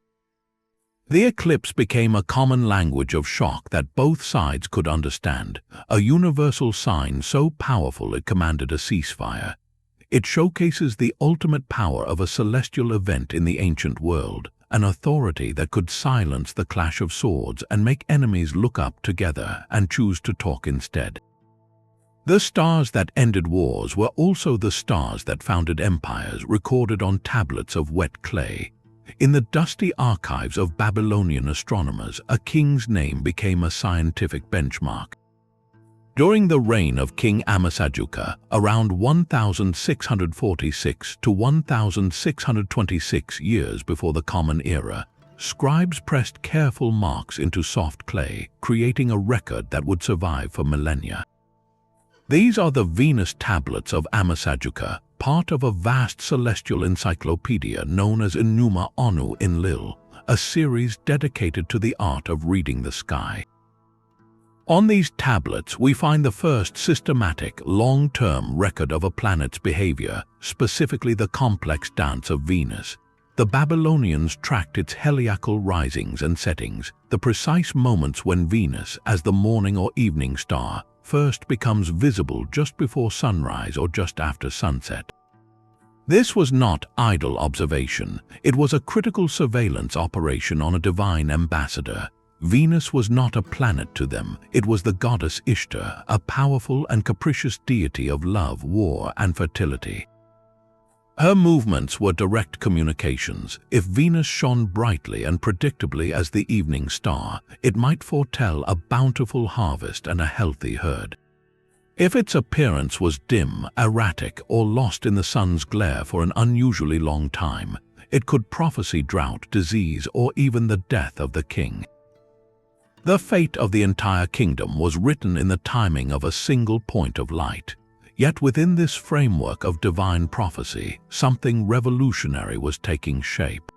The eclipse became a common language of shock that both sides could understand, a universal sign so powerful it commanded a ceasefire. It showcases the ultimate power of a celestial event in the ancient world, an authority that could silence the clash of swords and make enemies look up together and choose to talk instead. The stars that ended wars were also the stars that founded empires, recorded on tablets of wet clay. In the dusty archives of Babylonian astronomers, a king's name became a scientific benchmark. During the reign of King Amasajuka, around 1646 to 1626 years before the Common Era, scribes pressed careful marks into soft clay, creating a record that would survive for millennia. These are the Venus tablets of Amasajuka, part of a vast celestial encyclopedia known as Enuma Onu Enlil, a series dedicated to the art of reading the sky. On these tablets, we find the first systematic, long-term record of a planet's behavior, specifically the complex dance of Venus. The Babylonians tracked its heliacal risings and settings, the precise moments when Venus, as the morning or evening star, first becomes visible just before sunrise or just after sunset. This was not idle observation. It was a critical surveillance operation on a divine ambassador. Venus was not a planet to them. It was the goddess Ishtar, a powerful and capricious deity of love, war, and fertility. Her movements were direct communications. If Venus shone brightly and predictably as the evening star, it might foretell a bountiful harvest and a healthy herd. If its appearance was dim, erratic, or lost in the sun's glare for an unusually long time, it could prophesy drought, disease, or even the death of the king. The fate of the entire kingdom was written in the timing of a single point of light. Yet within this framework of divine prophecy, something revolutionary was taking shape.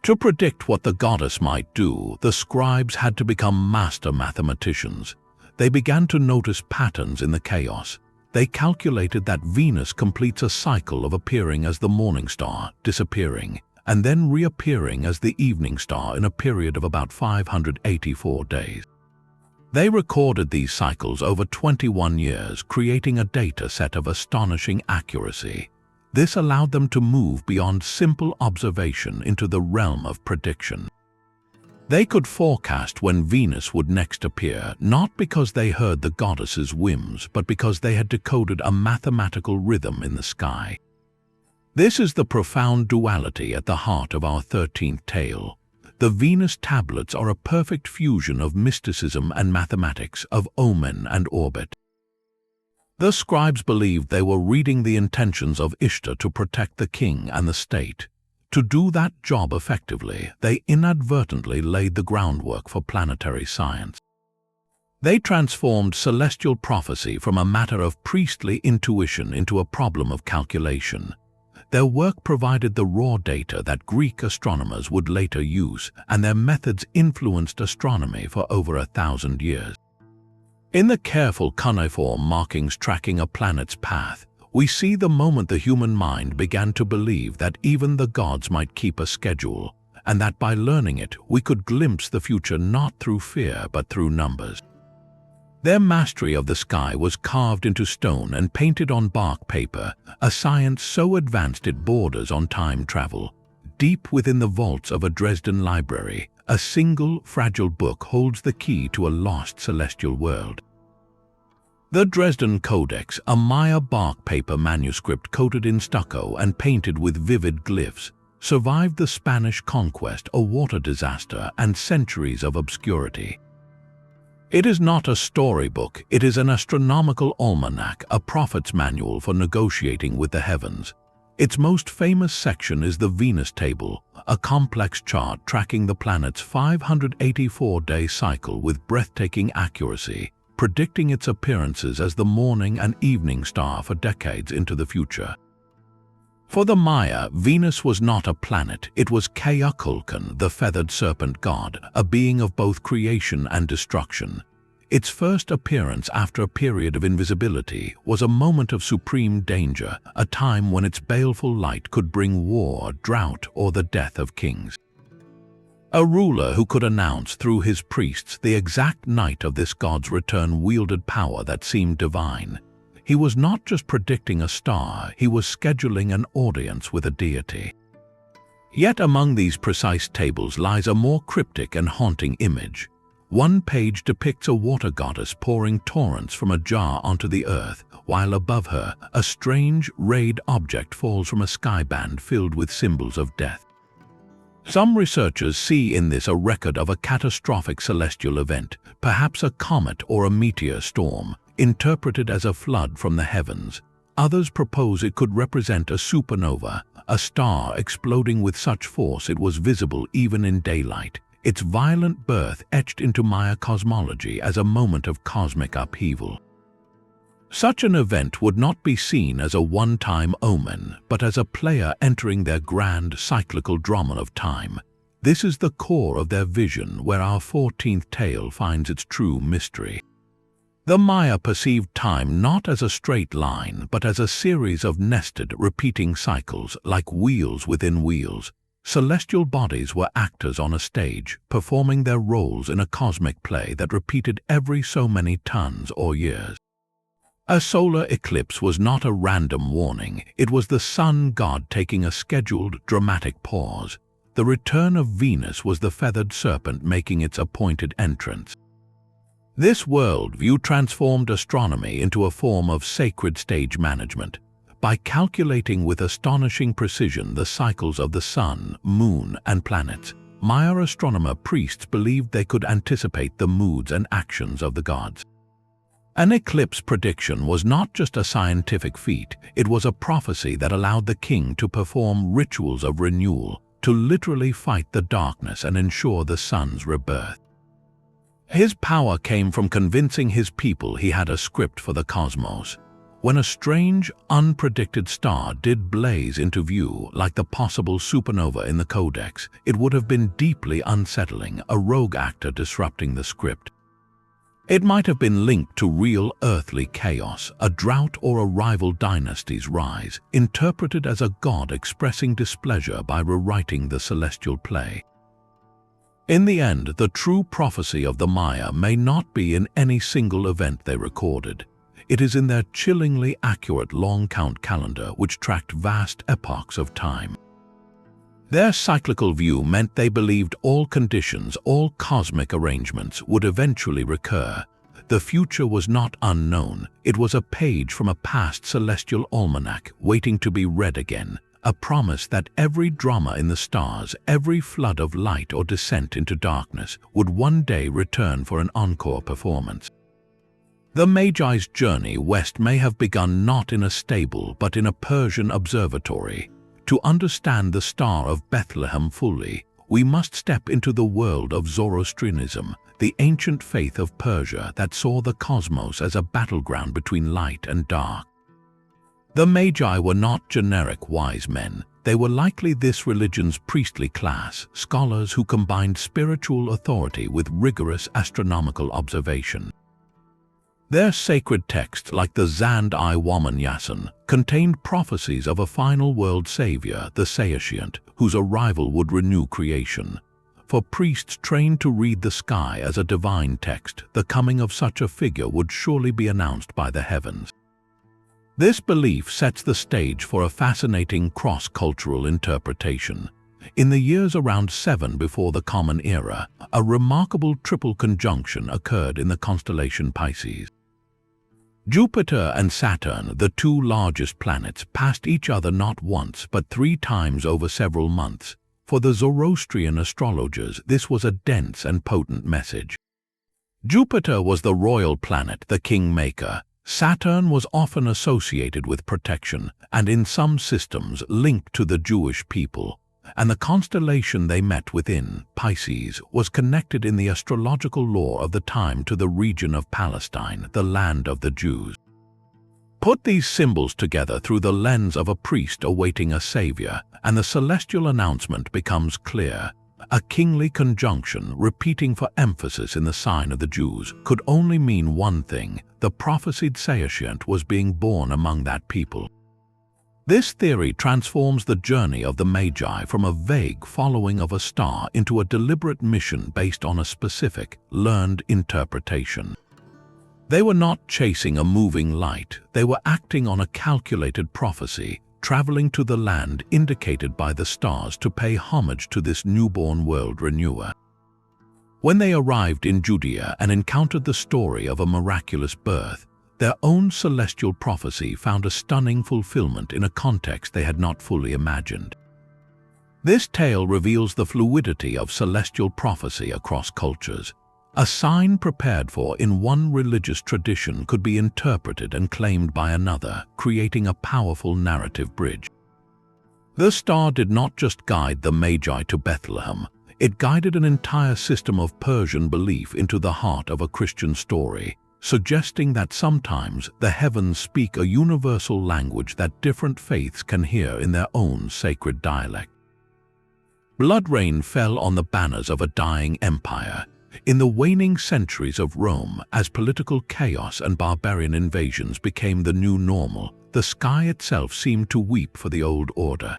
To predict what the goddess might do, the scribes had to become master mathematicians. They began to notice patterns in the chaos. They calculated that Venus completes a cycle of appearing as the morning star, disappearing, and then reappearing as the evening star in a period of about 584 days. They recorded these cycles over 21 years, creating a data set of astonishing accuracy. This allowed them to move beyond simple observation into the realm of prediction. They could forecast when Venus would next appear, not because they heard the goddess's whims, but because they had decoded a mathematical rhythm in the sky. This is the profound duality at the heart of our 13th tale. The Venus tablets are a perfect fusion of mysticism and mathematics, of omen and orbit. The scribes believed they were reading the intentions of Ishtar to protect the king and the state. To do that job effectively, they inadvertently laid the groundwork for planetary science. They transformed celestial prophecy from a matter of priestly intuition into a problem of calculation. Their work provided the raw data that Greek astronomers would later use, and their methods influenced astronomy for over 1,000 years. In the careful cuneiform markings tracking a planet's path, we see the moment the human mind began to believe that even the gods might keep a schedule, and that by learning it, we could glimpse the future not through fear but through numbers. Their mastery of the sky was carved into stone and painted on bark paper, a science so advanced it borders on time travel. Deep within the vaults of a Dresden library, a single, fragile book holds the key to a lost celestial world. The Dresden Codex, a Maya bark paper manuscript coated in stucco and painted with vivid glyphs, survived the Spanish conquest, a water disaster, and centuries of obscurity. It is not a storybook, it is an astronomical almanac, a prophet's manual for negotiating with the heavens. Its most famous section is the Venus Table, a complex chart tracking the planet's 584-day cycle with breathtaking accuracy, predicting its appearances as the morning and evening star for decades into the future. For the Maya, Venus was not a planet, it was Chaco Canyon, the feathered serpent god, a being of both creation and destruction. Its first appearance after a period of invisibility was a moment of supreme danger, a time when its baleful light could bring war, drought, or the death of kings. A ruler who could announce through his priests the exact night of this god's return wielded power that seemed divine. He was not just predicting a star, he was scheduling an audience with a deity. Yet among these precise tables lies a more cryptic and haunting image. One page depicts a water goddess pouring torrents from a jar onto the earth, while above her, a strange, rayed object falls from a skyband filled with symbols of death. Some researchers see in this a record of a catastrophic celestial event, perhaps a comet or a meteor storm, interpreted as a flood from the heavens. Others propose it could represent a supernova, a star exploding with such force it was visible even in daylight, its violent birth etched into Maya cosmology as a moment of cosmic upheaval. Such an event would not be seen as a one-time omen, but as a player entering their grand cyclical drama of time. This is the core of their vision, where our 14th tale finds its true mystery. The Maya perceived time not as a straight line, but as a series of nested, repeating cycles, like wheels within wheels. Celestial bodies were actors on a stage, performing their roles in a cosmic play that repeated every so many tons or years. A solar eclipse was not a random warning, it was the sun god taking a scheduled, dramatic pause. The return of Venus was the feathered serpent making its appointed entrance. This worldview transformed astronomy into a form of sacred stage management. By calculating with astonishing precision the cycles of the sun, moon, and planets, Maya astronomer priests believed they could anticipate the moods and actions of the gods. An eclipse prediction was not just a scientific feat, it was a prophecy that allowed the king to perform rituals of renewal, to literally fight the darkness and ensure the sun's rebirth. His power came from convincing his people he had a script for the cosmos. When a strange, unpredicted star did blaze into view like the possible supernova in the Codex, it would have been deeply unsettling, a rogue actor disrupting the script. It might have been linked to real earthly chaos, a drought or a rival dynasty's rise, interpreted as a god expressing displeasure by rewriting the celestial play. In the end, the true prophecy of the Maya may not be in any single event they recorded. It is in their chillingly accurate long-count calendar which tracked vast epochs of time. Their cyclical view meant they believed all conditions, all cosmic arrangements would eventually recur. The future was not unknown, it was a page from a past celestial almanac waiting to be read again, a promise that every drama in the stars, every flood of light or descent into darkness would one day return for an encore performance. The Magi's journey west may have begun not in a stable but in a Persian observatory. To understand the Star of Bethlehem fully, we must step into the world of Zoroastrianism, the ancient faith of Persia that saw the cosmos as a battleground between light and dark. The Magi were not generic wise men. They were likely this religion's priestly class, scholars who combined spiritual authority with rigorous astronomical observation. Their sacred texts, like the Zand-I Woman Yasin, contained prophecies of a final world savior, the Saoshyant, whose arrival would renew creation. For priests trained to read the sky as a divine text, the coming of such a figure would surely be announced by the heavens. This belief sets the stage for a fascinating cross-cultural interpretation. In the years around 7 before the Common Era, a remarkable triple conjunction occurred in the constellation Pisces. Jupiter and Saturn, the two largest planets, passed each other not once but 3 times over several months. For the Zoroastrian astrologers, this was a dense and potent message. Jupiter was the royal planet, the kingmaker. Saturn was often associated with protection, and in some systems linked to the Jewish people. And the constellation they met within, Pisces, was connected in the astrological lore of the time to the region of Palestine, the land of the Jews. Put these symbols together through the lens of a priest awaiting a savior, and the celestial announcement becomes clear. A kingly conjunction, repeating for emphasis in the sign of the Jews, could only mean one thing: the prophesied Saint was being born among that people. This theory transforms the journey of the Magi from a vague following of a star into a deliberate mission based on a specific, learned interpretation. They were not chasing a moving light, they were acting on a calculated prophecy, traveling to the land indicated by the stars to pay homage to this newborn world renewer. When they arrived in Judea and encountered the story of a miraculous birth, their own celestial prophecy found a stunning fulfillment in a context they had not fully imagined. This tale reveals the fluidity of celestial prophecy across cultures. A sign prepared for in one religious tradition could be interpreted and claimed by another, creating a powerful narrative bridge. The star did not just guide the Magi to Bethlehem, it guided an entire system of Persian belief into the heart of a Christian story, suggesting that sometimes the heavens speak a universal language that different faiths can hear in their own sacred dialect. Blood rain fell on the banners of a dying empire. In the waning centuries of Rome, as political chaos and barbarian invasions became the new normal, the sky itself seemed to weep for the old order.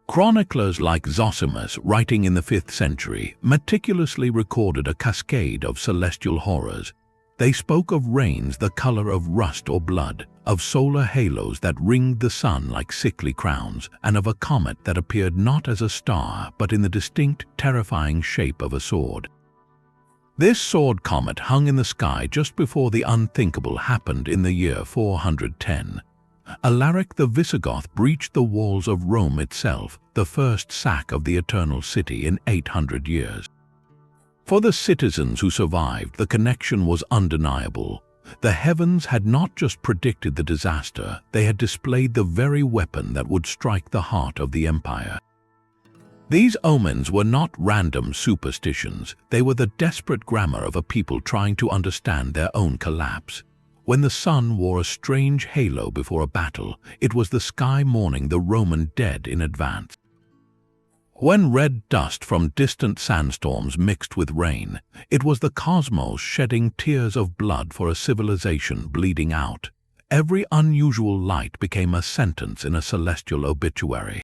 Chroniclers like Zosimus, writing in the 5th century, meticulously recorded a cascade of celestial horrors. They spoke of rains the color of rust or blood, of solar halos that ringed the sun like sickly crowns, and of a comet that appeared not as a star but in the distinct, terrifying shape of a sword. This sword comet hung in the sky just before the unthinkable happened in the year 410. Alaric the Visigoth breached the walls of Rome itself, the first sack of the Eternal City in 800 years. For the citizens who survived, the connection was undeniable. The heavens had not just predicted the disaster, they had displayed the very weapon that would strike the heart of the empire. These omens were not random superstitions, they were the desperate grammar of a people trying to understand their own collapse. When the sun wore a strange halo before a battle, it was the sky mourning the Roman dead in advance. When red dust from distant sandstorms mixed with rain, it was the cosmos shedding tears of blood for a civilization bleeding out. Every unusual light became a sentence in a celestial obituary.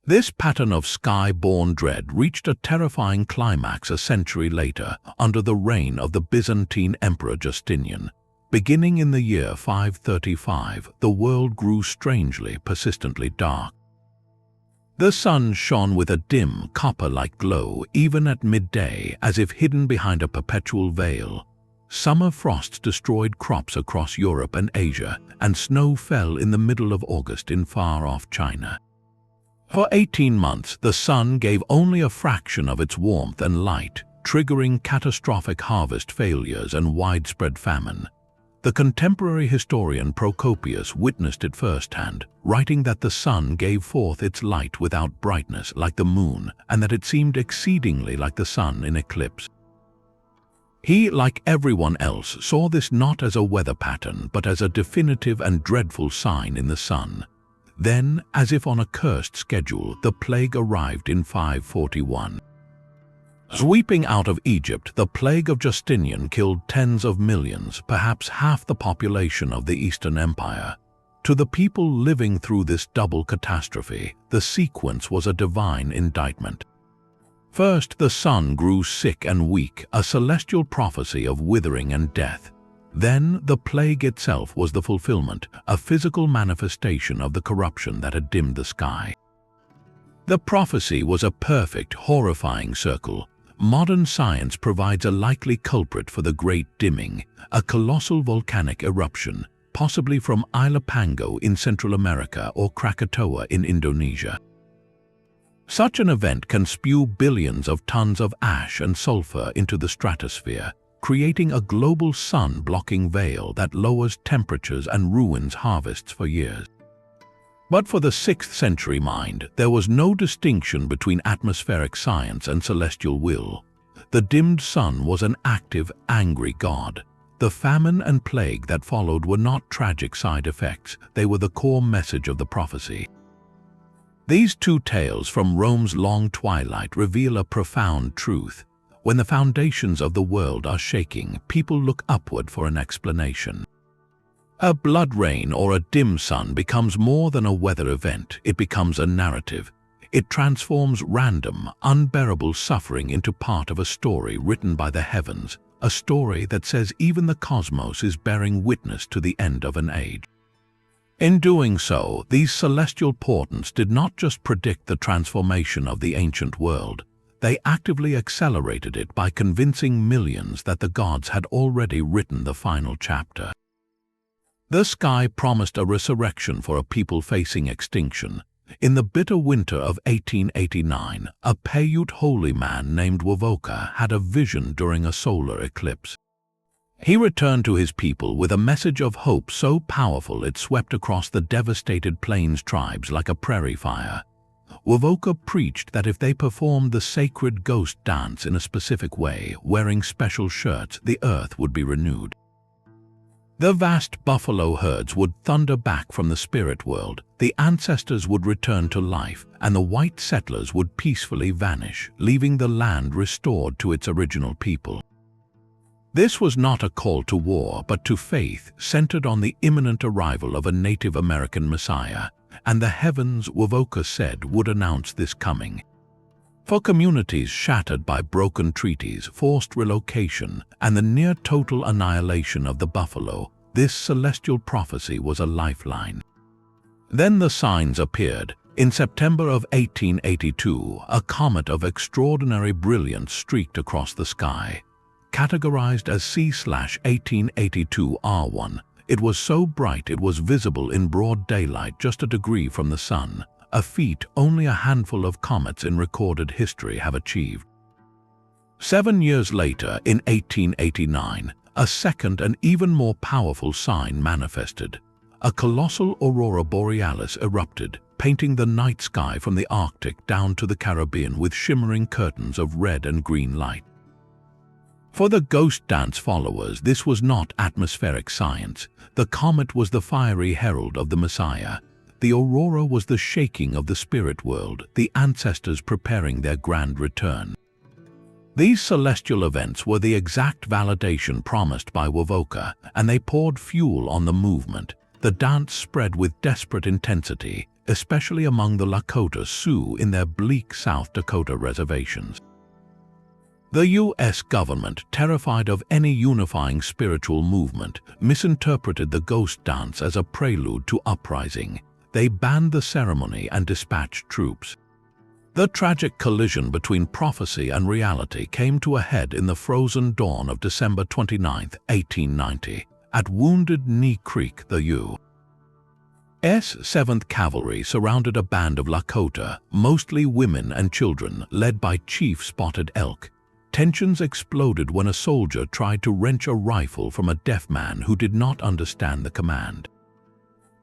This pattern of sky-born dread reached a terrifying climax a century later under the reign of the Byzantine Emperor Justinian. Beginning in the year 535, the world grew strangely, persistently dark. The sun shone with a dim, copper-like glow even at midday, as if hidden behind a perpetual veil. Summer frosts destroyed crops across Europe and Asia, and snow fell in the middle of August in far-off China. For 18 months, the sun gave only a fraction of its warmth and light, triggering catastrophic harvest failures and widespread famine. The contemporary historian Procopius witnessed it firsthand, writing that the sun gave forth its light without brightness like the moon, and that it seemed exceedingly like the sun in eclipse. He, like everyone else, saw this not as a weather pattern, but as a definitive and dreadful sign in the sun. Then, as if on a cursed schedule, the plague arrived in 541. Sweeping out of Egypt, the plague of Justinian killed tens of millions, perhaps half the population of the Eastern Empire. To the people living through this double catastrophe, the sequence was a divine indictment. First, the sun grew sick and weak, a celestial prophecy of withering and death. Then, the plague itself was the fulfillment, a physical manifestation of the corruption that had dimmed the sky. The prophecy was a perfect, horrifying circle. Modern science provides a likely culprit for the Great Dimming, a colossal volcanic eruption, possibly from Ilopango in Central America or Krakatoa in Indonesia. Such an event can spew billions of tons of ash and sulfur into the stratosphere, creating a global sun-blocking veil that lowers temperatures and ruins harvests for years. But for the 6th century mind, there was no distinction between atmospheric science and celestial will. The dimmed sun was an active, angry god. The famine and plague that followed were not tragic side effects, they were the core message of the prophecy. These two tales from Rome's long twilight reveal a profound truth. When the foundations of the world are shaking, people look upward for an explanation. A blood rain or a dim sun becomes more than a weather event, it becomes a narrative. It transforms random, unbearable suffering into part of a story written by the heavens, a story that says even the cosmos is bearing witness to the end of an age. In doing so, these celestial portents did not just predict the transformation of the ancient world, they actively accelerated it by convincing millions that the gods had already written the final chapter. The sky promised a resurrection for a people facing extinction. In the bitter winter of 1889, a Paiute holy man named Wovoka had a vision during a solar eclipse. He returned to his people with a message of hope so powerful it swept across the devastated plains tribes like a prairie fire. Wovoka preached that if they performed the sacred ghost dance in a specific way, wearing special shirts, the earth would be renewed. The vast buffalo herds would thunder back from the spirit world, the ancestors would return to life, and the white settlers would peacefully vanish, leaving the land restored to its original people. This was not a call to war, but to faith, centered on the imminent arrival of a Native American Messiah, and the heavens, Wovoka said, would announce this coming. For communities shattered by broken treaties, forced relocation, and the near-total annihilation of the buffalo, this celestial prophecy was a lifeline. Then the signs appeared. In September of 1882, a comet of extraordinary brilliance streaked across the sky. Categorized as C/1882 R1, it was so bright it was visible in broad daylight just a degree from the sun, a feat only a handful of comets in recorded history have achieved. 7 years later, in 1889, a second and even more powerful sign manifested. A colossal aurora borealis erupted, painting the night sky from the Arctic down to the Caribbean with shimmering curtains of red and green light. For the ghost dance followers, this was not atmospheric science. The comet was the fiery herald of the Messiah. The aurora was the shaking of the spirit world, the ancestors preparing their grand return. These celestial events were the exact validation promised by Wovoka, and they poured fuel on the movement. The dance spread with desperate intensity, especially among the Lakota Sioux in their bleak South Dakota reservations. The U.S. government, terrified of any unifying spiritual movement, misinterpreted the ghost dance as a prelude to uprising. They banned the ceremony and dispatched troops. The tragic collision between prophecy and reality came to a head in the frozen dawn of December 29, 1890, at Wounded Knee Creek, the U.S. 7th Cavalry surrounded a band of Lakota, mostly women and children, led by Chief Spotted Elk. Tensions exploded when a soldier tried to wrench a rifle from a deaf man who did not understand the command.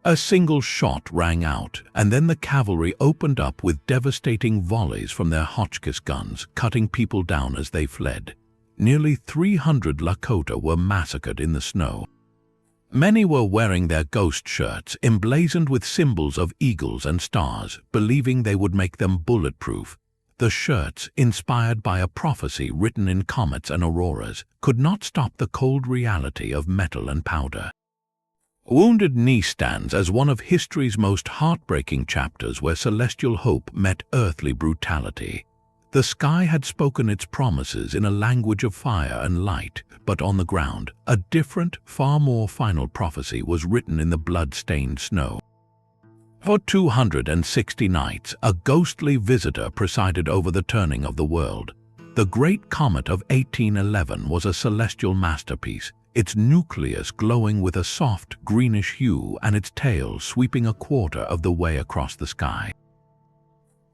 A single shot rang out, and then the cavalry opened up with devastating volleys from their Hotchkiss guns, cutting people down as they fled. Nearly 300 Lakota were massacred in the snow. Many were wearing their ghost shirts, emblazoned with symbols of eagles and stars, believing they would make them bulletproof. The shirts, inspired by a prophecy written in comets and auroras, could not stop the cold reality of metal and powder. Wounded Knee stands as one of history's most heartbreaking chapters where celestial hope met earthly brutality. The sky had spoken its promises in a language of fire and light, but on the ground, a different, far more final prophecy was written in the blood-stained snow. For 260 nights, a ghostly visitor presided over the turning of the world. The Great Comet of 1811 was a celestial masterpiece, its nucleus glowing with a soft greenish hue and its tail sweeping a quarter of the way across the sky.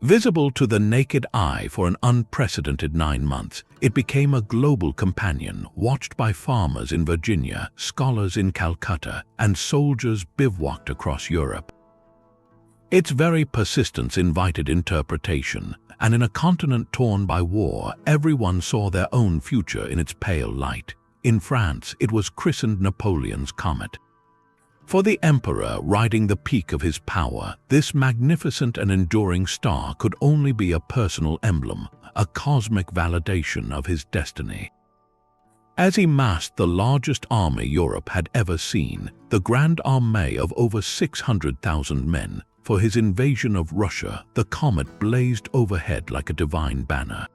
Visible to the naked eye for an unprecedented 9 months, it became a global companion, watched by farmers in Virginia, scholars in Calcutta, and soldiers bivouacked across Europe. Its very persistence invited interpretation, and in a continent torn by war, everyone saw their own future in its pale light. In France, it was christened Napoleon's Comet. For the emperor riding the peak of his power, this magnificent and enduring star could only be a personal emblem, a cosmic validation of his destiny. As he massed the largest army Europe had ever seen, the Grand Armée of over 600,000 men, for his invasion of Russia, the comet blazed overhead like a divine banner.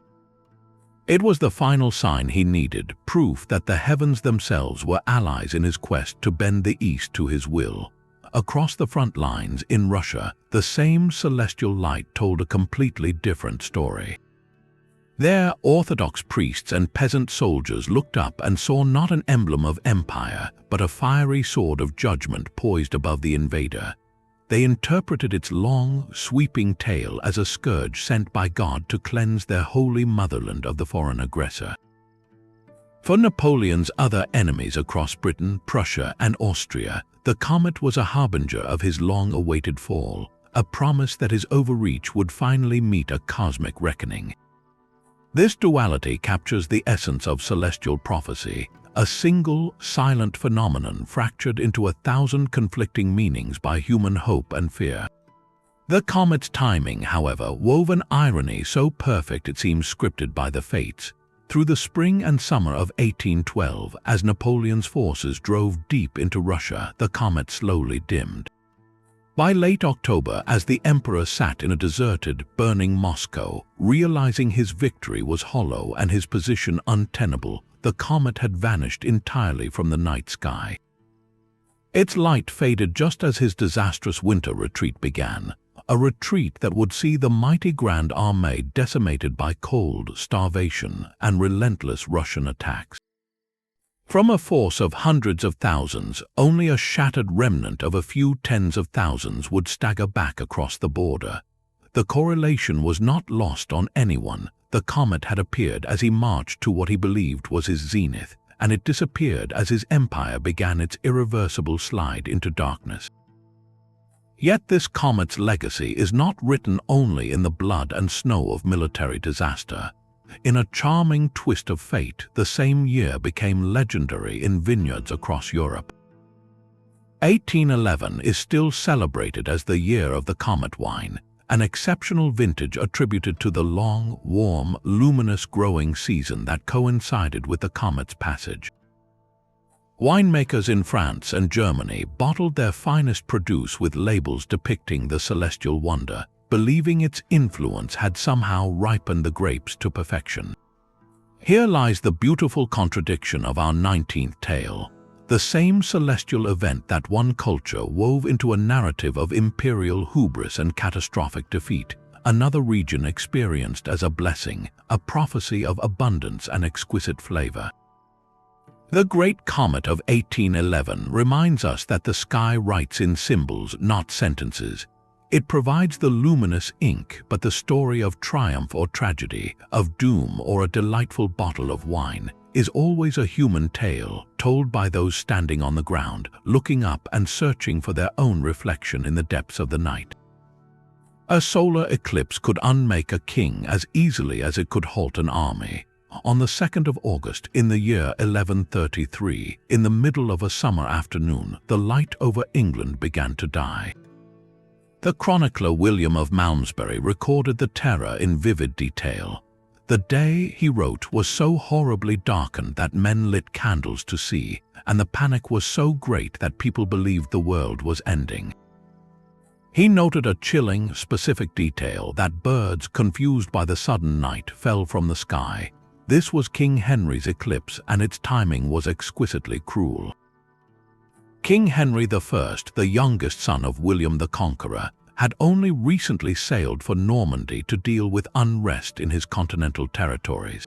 It was the final sign he needed, proof that the heavens themselves were allies in his quest to bend the East to his will. Across the front lines in Russia, the same celestial light told a completely different story. There, Orthodox priests and peasant soldiers looked up and saw not an emblem of empire, but a fiery sword of judgment poised above the invader. They interpreted its long, sweeping tail as a scourge sent by God to cleanse their holy motherland of the foreign aggressor. For Napoleon's other enemies across Britain, Prussia, and Austria, the comet was a harbinger of his long-awaited fall, a promise that his overreach would finally meet a cosmic reckoning. This duality captures the essence of celestial prophecy, a single, silent phenomenon fractured into 1,000 conflicting meanings by human hope and fear. The comet's timing, however, wove an irony so perfect it seems scripted by the fates. Through the spring and summer of 1812, as Napoleon's forces drove deep into Russia, the comet slowly dimmed. By late October, as the emperor sat in a deserted, burning Moscow, realizing his victory was hollow and his position untenable, the comet had vanished entirely from the night sky. Its light faded just as his disastrous winter retreat began, a retreat that would see the mighty Grand Armée decimated by cold, starvation, and relentless Russian attacks. From a force of hundreds of thousands, only a shattered remnant of a few tens of thousands would stagger back across the border. The correlation was not lost on anyone. The comet had appeared as he marched to what he believed was his zenith, and it disappeared as his empire began its irreversible slide into darkness. Yet this comet's legacy is not written only in the blood and snow of military disaster. In a charming twist of fate, the same year became legendary in vineyards across Europe. 1811 is still celebrated as the year of the comet wine, an exceptional vintage attributed to the long, warm, luminous growing season that coincided with the comet's passage. Winemakers in France and Germany bottled their finest produce with labels depicting the celestial wonder, believing its influence had somehow ripened the grapes to perfection. Here lies the beautiful contradiction of our 19th tale. The same celestial event that one culture wove into a narrative of imperial hubris and catastrophic defeat, another region experienced as a blessing, a prophecy of abundance and exquisite flavor. The Great Comet of 1811 reminds us that the sky writes in symbols, not sentences. It provides the luminous ink, but the story of triumph or tragedy, of doom or a delightful bottle of wine, is always a human tale, told by those standing on the ground, looking up and searching for their own reflection in the depths of the night. A solar eclipse could unmake a king as easily as it could halt an army. On the 2nd of August, in the year 1133, in the middle of a summer afternoon, the light over England began to die. The chronicler William of Malmesbury recorded the terror in vivid detail. The day, he wrote, was so horribly darkened that men lit candles to see, and the panic was so great that people believed the world was ending. He noted a chilling, specific detail that birds, confused by the sudden night, fell from the sky. This was King Henry's eclipse, and its timing was exquisitely cruel. King Henry I, the youngest son of William the Conqueror, had only recently sailed for Normandy to deal with unrest in his continental territories.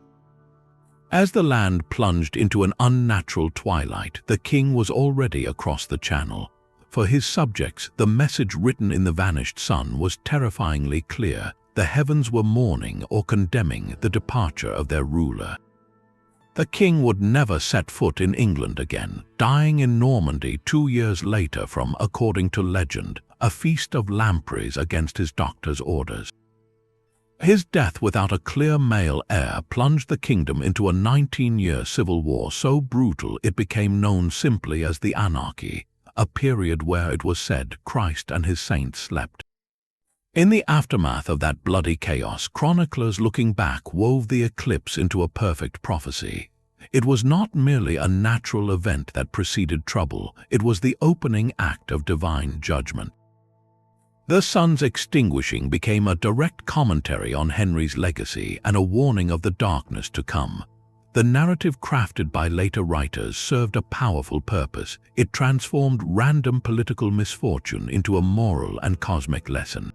As the land plunged into an unnatural twilight, the king was already across the channel. For his subjects, the message written in the vanished sun was terrifyingly clear. The heavens were mourning or condemning the departure of their ruler. The king would never set foot in England again, dying in Normandy 2 years later from, according to legend, a feast of lampreys against his doctor's orders. His death without a clear male heir plunged the kingdom into a 19-year civil war so brutal it became known simply as the Anarchy, a period where it was said Christ and his saints slept. In the aftermath of that bloody chaos, chroniclers looking back wove the eclipse into a perfect prophecy. It was not merely a natural event that preceded trouble, it was the opening act of divine judgment. The sun's extinguishing became a direct commentary on Henry's legacy and a warning of the darkness to come. The narrative crafted by later writers served a powerful purpose. It transformed random political misfortune into a moral and cosmic lesson.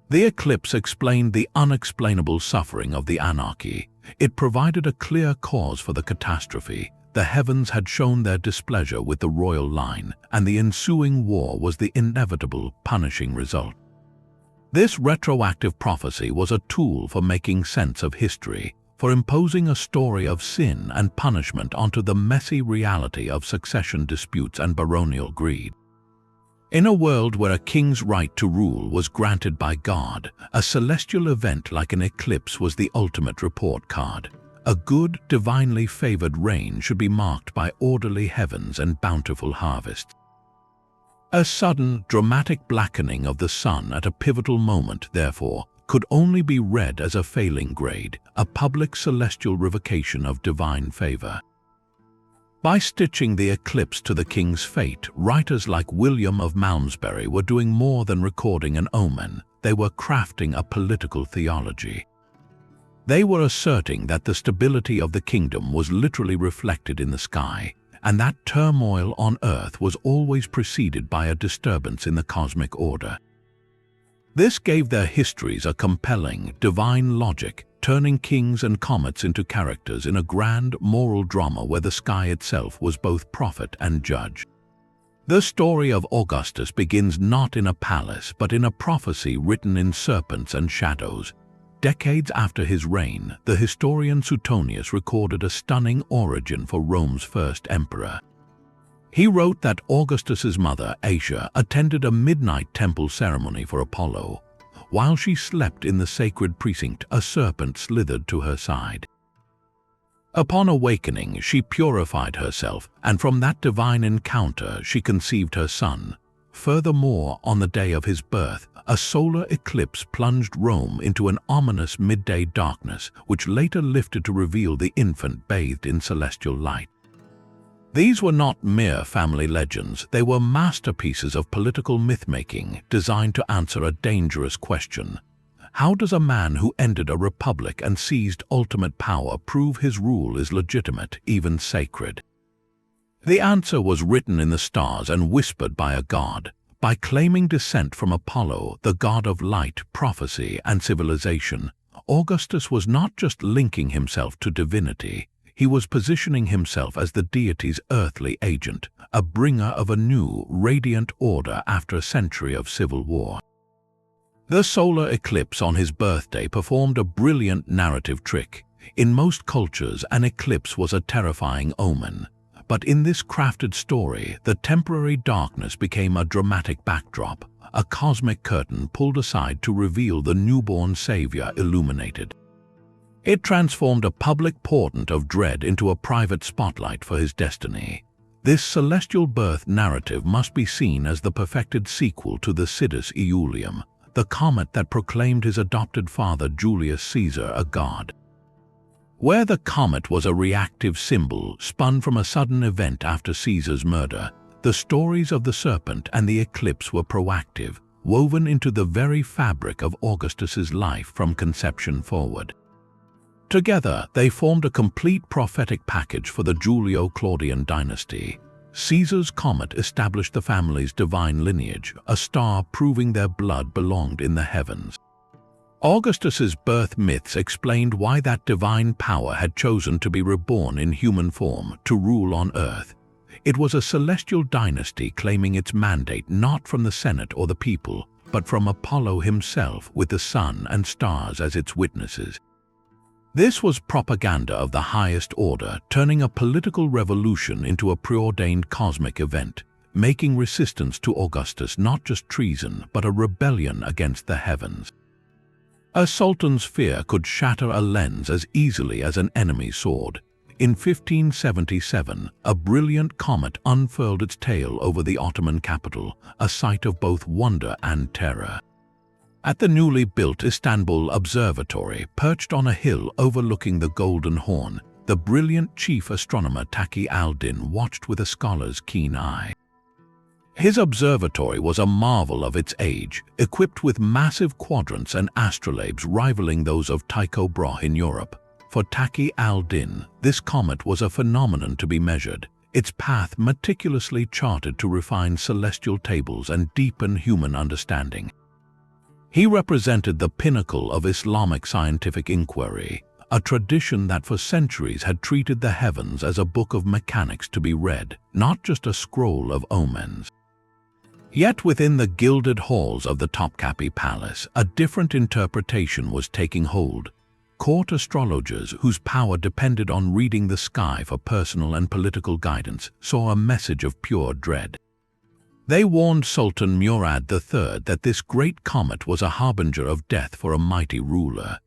The eclipse explained the unexplainable suffering of the anarchy. It provided a clear cause for the catastrophe. The heavens had shown their displeasure with the royal line, and the ensuing war was the inevitable, punishing result. This retroactive prophecy was a tool for making sense of history, for imposing a story of sin and punishment onto the messy reality of succession disputes and baronial greed. In a world where a king's right to rule was granted by God, a celestial event like an eclipse was the ultimate report card. A good, divinely favored reign should be marked by orderly heavens and bountiful harvests. A sudden, dramatic blackening of the sun at a pivotal moment, therefore, could only be read as a failing grade, a public celestial revocation of divine favor. By stitching the eclipse to the king's fate, writers like Iulium of Malmesbury were doing more than recording an omen. They were crafting a political theology. They were asserting that the stability of the kingdom was literally reflected in the sky, and that turmoil on earth was always preceded by a disturbance in the cosmic order. This gave their histories a compelling, divine logic, turning kings and comets into characters in a grand moral drama where the sky itself was both prophet and judge. The story of Augustus begins not in a palace but in a prophecy written in serpents and shadows. Decades after his reign, the historian Suetonius recorded a stunning origin for Rome's first emperor. He wrote that Augustus's mother, Asia, attended a midnight temple ceremony for Apollo. While she slept in the sacred precinct, a serpent slithered to her side. Upon awakening, she purified herself, and from that divine encounter she conceived her son. Furthermore, on the day of his birth, a solar eclipse plunged Rome into an ominous midday darkness, which later lifted to reveal the infant bathed in celestial light. These were not mere family legends, they were masterpieces of political myth-making designed to answer a dangerous question. How does a man who ended a republic and seized ultimate power prove his rule is legitimate, even sacred? The answer was written in the stars and whispered by a god. By claiming descent from Apollo, the god of light, prophecy, and civilization, Augustus was not just linking himself to divinity, he was positioning himself as the deity's earthly agent, a bringer of a new, radiant order after a century of civil war. The solar eclipse on his birthday performed a brilliant narrative trick. In most cultures, an eclipse was a terrifying omen. But in this crafted story, the temporary darkness became a dramatic backdrop, a cosmic curtain pulled aside to reveal the newborn savior illuminated. It transformed a public portent of dread into a private spotlight for his destiny. This celestial birth narrative must be seen as the perfected sequel to the Sidus Iulium, the comet that proclaimed his adopted father Julius Caesar a god. Where the comet was a reactive symbol spun from a sudden event after Caesar's murder, the stories of the serpent and the eclipse were proactive, woven into the very fabric of Augustus's life from conception forward. Together, they formed a complete prophetic package for the Julio-Claudian dynasty. Caesar's comet established the family's divine lineage, a star proving their blood belonged in the heavens. Augustus's birth myths explained why that divine power had chosen to be reborn in human form to rule on earth. It was a celestial dynasty claiming its mandate not from the Senate or the people, but from Apollo himself with the sun and stars as its witnesses. This was propaganda of the highest order, turning a political revolution into a preordained cosmic event, making resistance to Augustus not just treason, but a rebellion against the heavens. A sultan's fear could shatter a lens as easily as an enemy's sword. In 1577, a brilliant comet unfurled its tail over the Ottoman capital, a sight of both wonder and terror. At the newly built Istanbul Observatory, perched on a hill overlooking the Golden Horn, the brilliant chief astronomer Taqi al-Din watched with a scholar's keen eye. His observatory was a marvel of its age, equipped with massive quadrants and astrolabes rivaling those of Tycho Brahe in Europe. For Taqi al-Din, this comet was a phenomenon to be measured, its path meticulously charted to refine celestial tables and deepen human understanding. He represented the pinnacle of Islamic scientific inquiry, a tradition that for centuries had treated the heavens as a book of mechanics to be read, not just a scroll of omens. Yet within the gilded halls of the Topkapi Palace, a different interpretation was taking hold. Court astrologers, whose power depended on reading the sky for personal and political guidance, saw a message of pure dread. They warned Sultan Murad III that this great comet was a harbinger of death for a mighty ruler.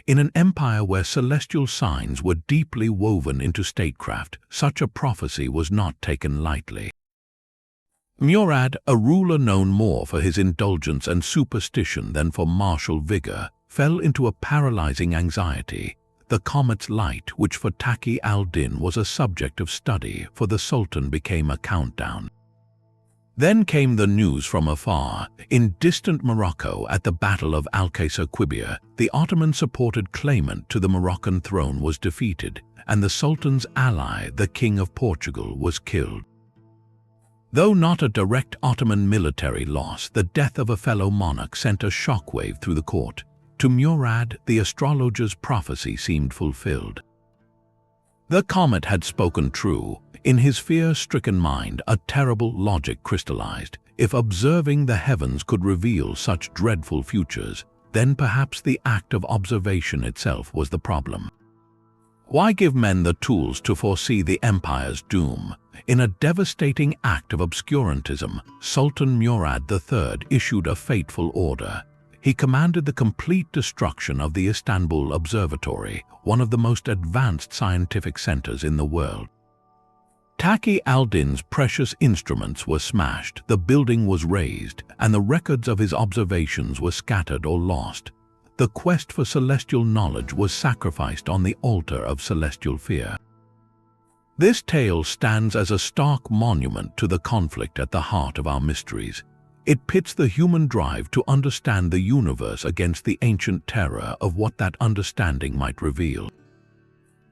In an empire where celestial signs were deeply woven into statecraft, such a prophecy was not taken lightly. Murad, a ruler known more for his indulgence and superstition than for martial vigor, fell into a paralyzing anxiety. The comet's light, which for Taqi al-Din was a subject of study, for the Sultan became a countdown. Then came the news from afar. In distant Morocco, at the Battle of Alcácer-Quibir, the Ottoman-supported claimant to the Moroccan throne was defeated, and the Sultan's ally, the King of Portugal, was killed. Though not a direct Ottoman military loss, the death of a fellow monarch sent a shockwave through the court. To Murad, the astrologer's prophecy seemed fulfilled. The comet had spoken true. In his fear-stricken mind, a terrible logic crystallized. If observing the heavens could reveal such dreadful futures, then perhaps the act of observation itself was the problem. Why give men the tools to foresee the empire's doom? In a devastating act of obscurantism, Sultan Murad III issued a fateful order. He commanded the complete destruction of the Istanbul Observatory, one of the most advanced scientific centers in the world. Taqi al-Din's precious instruments were smashed, the building was razed, and the records of his observations were scattered or lost. The quest for celestial knowledge was sacrificed on the altar of celestial fear. This tale stands as a stark monument to the conflict at the heart of our mysteries. It pits the human drive to understand the universe against the ancient terror of what that understanding might reveal.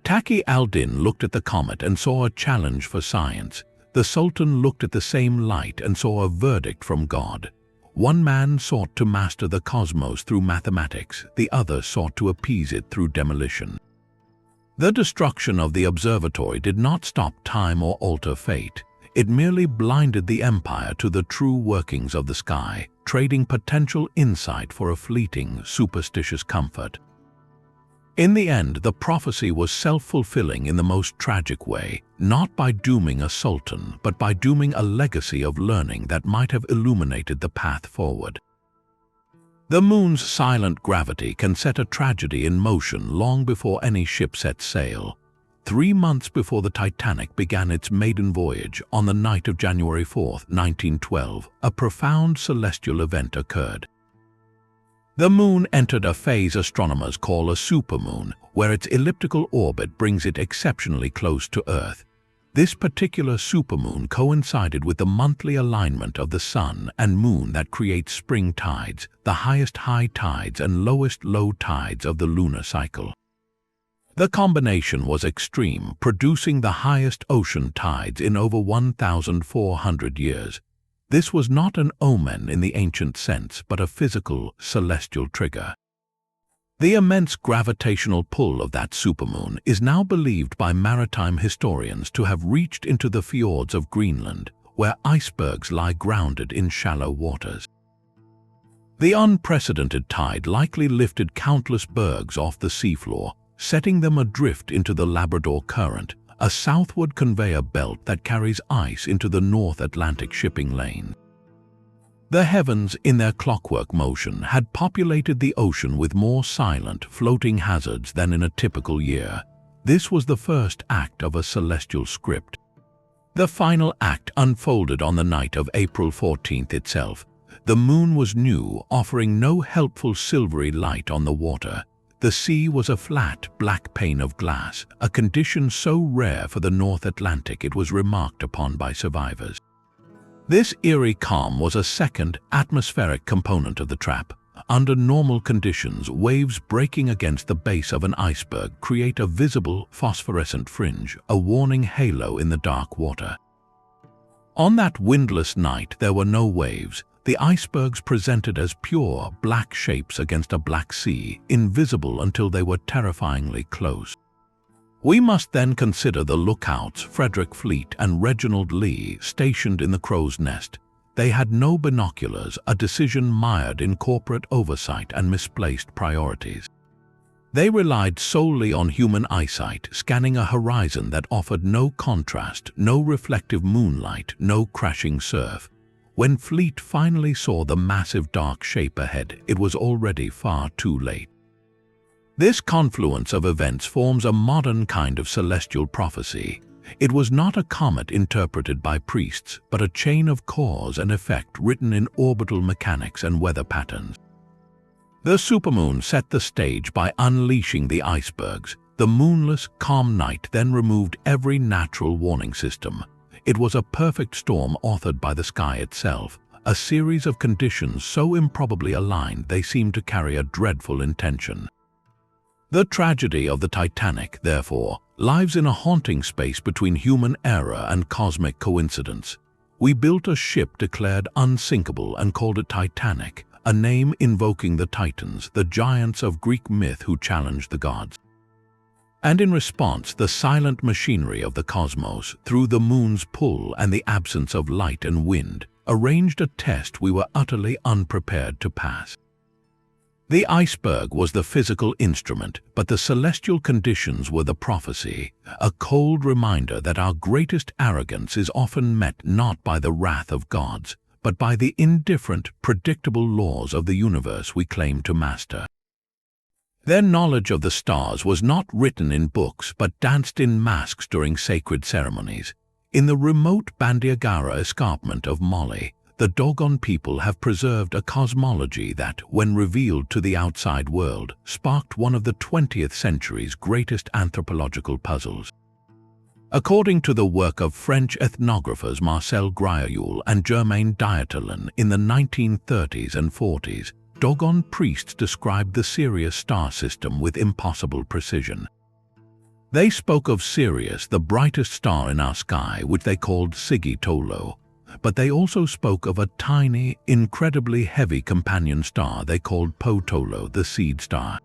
Taqi al-Din looked at the comet and saw a challenge for science. The Sultan looked at the same light and saw a verdict from God. One man sought to master the cosmos through mathematics, the other sought to appease it through demolition. The destruction of the observatory did not stop time or alter fate. It merely blinded the empire to the true workings of the sky, trading potential insight for a fleeting, superstitious comfort. In the end, the prophecy was self-fulfilling in the most tragic way, not by dooming a sultan, but by dooming a legacy of learning that might have illuminated the path forward. The moon's silent gravity can set a tragedy in motion long before any ship sets sail. 3 months before the Titanic began its maiden voyage, on the night of January 4, 1912, a profound celestial event occurred. The moon entered a phase astronomers call a supermoon, where its elliptical orbit brings it exceptionally close to Earth. This particular supermoon coincided with the monthly alignment of the sun and moon that creates spring tides, the highest high tides and lowest low tides of the lunar cycle. The combination was extreme, producing the highest ocean tides in over 1,400 years. This was not an omen in the ancient sense, but a physical, celestial trigger. The immense gravitational pull of that supermoon is now believed by maritime historians to have reached into the fjords of Greenland, where icebergs lie grounded in shallow waters. The unprecedented tide likely lifted countless bergs off the seafloor, setting them adrift into the Labrador Current, a southward conveyor belt that carries ice into the North Atlantic shipping lane. The heavens, in their clockwork motion, had populated the ocean with more silent, floating hazards than in a typical year. This was the first act of a celestial script. The final act unfolded on the night of April 14th itself. The moon was new, offering no helpful silvery light on the water. The sea was a flat, black pane of glass, a condition so rare for the North Atlantic it was remarked upon by survivors. This eerie calm was a second, atmospheric component of the trap. Under normal conditions, waves breaking against the base of an iceberg create a visible, phosphorescent fringe, a warning halo in the dark water. On that windless night, there were no waves. The icebergs presented as pure, black shapes against a black sea, invisible until they were terrifyingly close. We must then consider the lookouts, Frederick Fleet and Reginald Lee, stationed in the crow's nest. They had no binoculars, a decision mired in corporate oversight and misplaced priorities. They relied solely on human eyesight, scanning a horizon that offered no contrast, no reflective moonlight, no crashing surf. When Fleet finally saw the massive dark shape ahead, it was already far too late. This confluence of events forms a modern kind of celestial prophecy. It was not a comet interpreted by priests, but a chain of cause and effect written in orbital mechanics and weather patterns. The supermoon set the stage by unleashing the icebergs. The moonless, calm night then removed every natural warning system. It was a perfect storm authored by the sky itself, a series of conditions so improbably aligned they seemed to carry a dreadful intention. The tragedy of the Titanic, therefore, lies in a haunting space between human error and cosmic coincidence. We built a ship declared unsinkable and called it Titanic, a name invoking the Titans, the giants of Greek myth who challenged the gods. And in response, the silent machinery of the cosmos, through the moon's pull and the absence of light and wind, arranged a test we were utterly unprepared to pass. The iceberg was the physical instrument, but the celestial conditions were the prophecy, a cold reminder that our greatest arrogance is often met not by the wrath of gods, but by the indifferent, predictable laws of the universe we claim to master. Their knowledge of the stars was not written in books, but danced in masks during sacred ceremonies. In the remote Bandiagara escarpment of Mali, the Dogon people have preserved a cosmology that, when revealed to the outside world, sparked one of the 20th century's greatest anthropological puzzles. According to the work of French ethnographers Marcel Grioul and Germain Dieterlen in the 1930s and 40s, Dogon priests described the Sirius star system with impossible precision. They spoke of Sirius, the brightest star in our sky, which they called Sigi Tolo, but they also spoke of a tiny, incredibly heavy companion star they called Potolo, the seed star.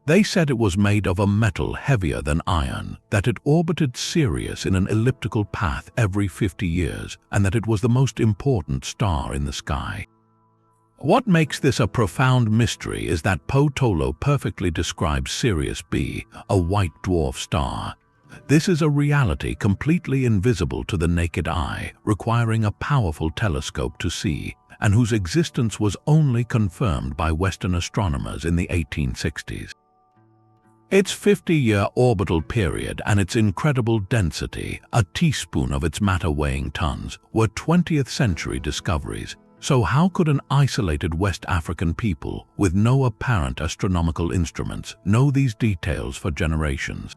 They said it was made of a metal heavier than iron, that it orbited Sirius in an elliptical path every 50 years, and that it was the most important star in the sky. What makes this a profound mystery is that Potolo perfectly describes Sirius B, a white dwarf star. This is a reality completely invisible to the naked eye, requiring a powerful telescope to see, and whose existence was only confirmed by Western astronomers in the 1860s. Its 50-year orbital period and its incredible density, a teaspoon of its matter weighing tons, were 20th century discoveries. So how could an isolated West African people, with no apparent astronomical instruments, know these details for generations?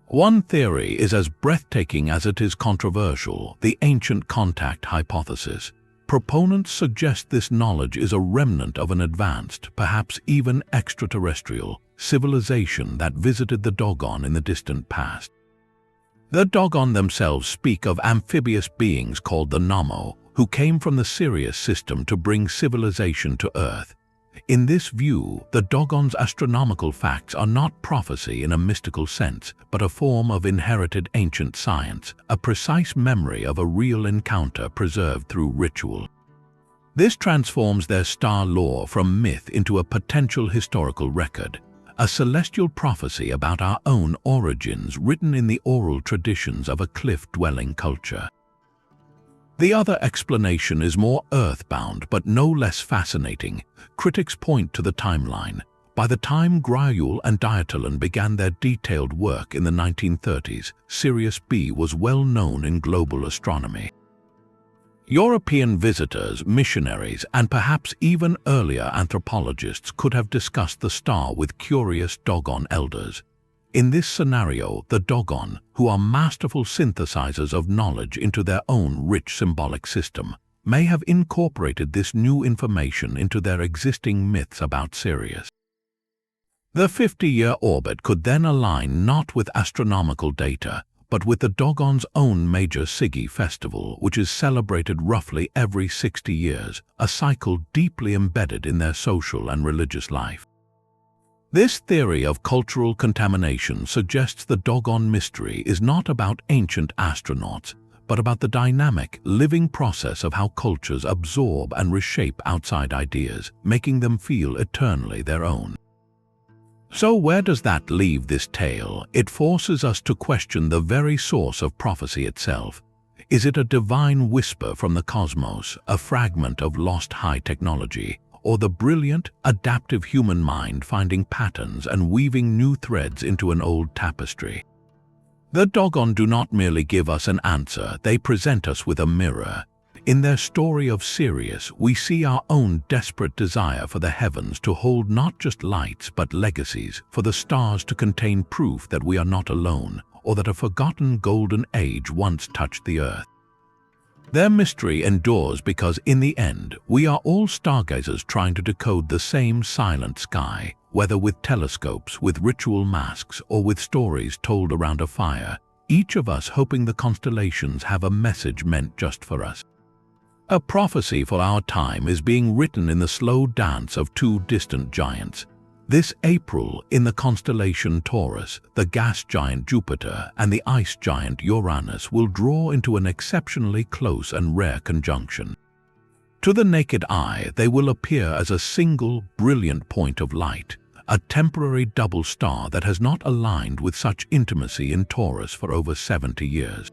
One theory is as breathtaking as it is controversial, the ancient contact hypothesis. Proponents suggest this knowledge is a remnant of an advanced, perhaps even extraterrestrial, civilization that visited the Dogon in the distant past. The Dogon themselves speak of amphibious beings called the Namo, who came from the Sirius system to bring civilization to Earth. In this view, the Dogon's astronomical facts are not prophecy in a mystical sense, but a form of inherited ancient science, a precise memory of a real encounter preserved through ritual. This transforms their star lore from myth into a potential historical record, a celestial prophecy about our own origins written in the oral traditions of a cliff-dwelling culture. The other explanation is more earthbound but no less fascinating. Critics point to the timeline. By the time Gryule and Dietolin began their detailed work in the 1930s, Sirius B was well known in global astronomy. European visitors, missionaries, and perhaps even earlier anthropologists could have discussed the star with curious Dogon elders. In this scenario, the Dogon, who are masterful synthesizers of knowledge into their own rich symbolic system, may have incorporated this new information into their existing myths about Sirius. The 50-year orbit could then align not with astronomical data, but with the Dogon's own major Sigi festival, which is celebrated roughly every 60 years, a cycle deeply embedded in their social and religious life. This theory of cultural contamination suggests the Dogon mystery is not about ancient astronauts, but about the dynamic, living process of how cultures absorb and reshape outside ideas, making them feel eternally their own. So where does that leave this tale? It forces us to question the very source of prophecy itself. Is it a divine whisper from the cosmos, a fragment of lost high technology, or the brilliant, adaptive human mind finding patterns and weaving new threads into an old tapestry? The Dogon do not merely give us an answer, they present us with a mirror. In their story of Sirius, we see our own desperate desire for the heavens to hold not just lights but legacies, for the stars to contain proof that we are not alone, or that a forgotten golden age once touched the earth. Their mystery endures because, in the end, we are all stargazers trying to decode the same silent sky, whether with telescopes, with ritual masks, or with stories told around a fire, each of us hoping the constellations have a message meant just for us. A prophecy for our time is being written in the slow dance of two distant giants. This April, in the constellation Taurus, the gas giant Jupiter and the ice giant Uranus will draw into an exceptionally close and rare conjunction. To the naked eye, they will appear as a single, brilliant point of light, a temporary double star that has not aligned with such intimacy in Taurus for over 70 years.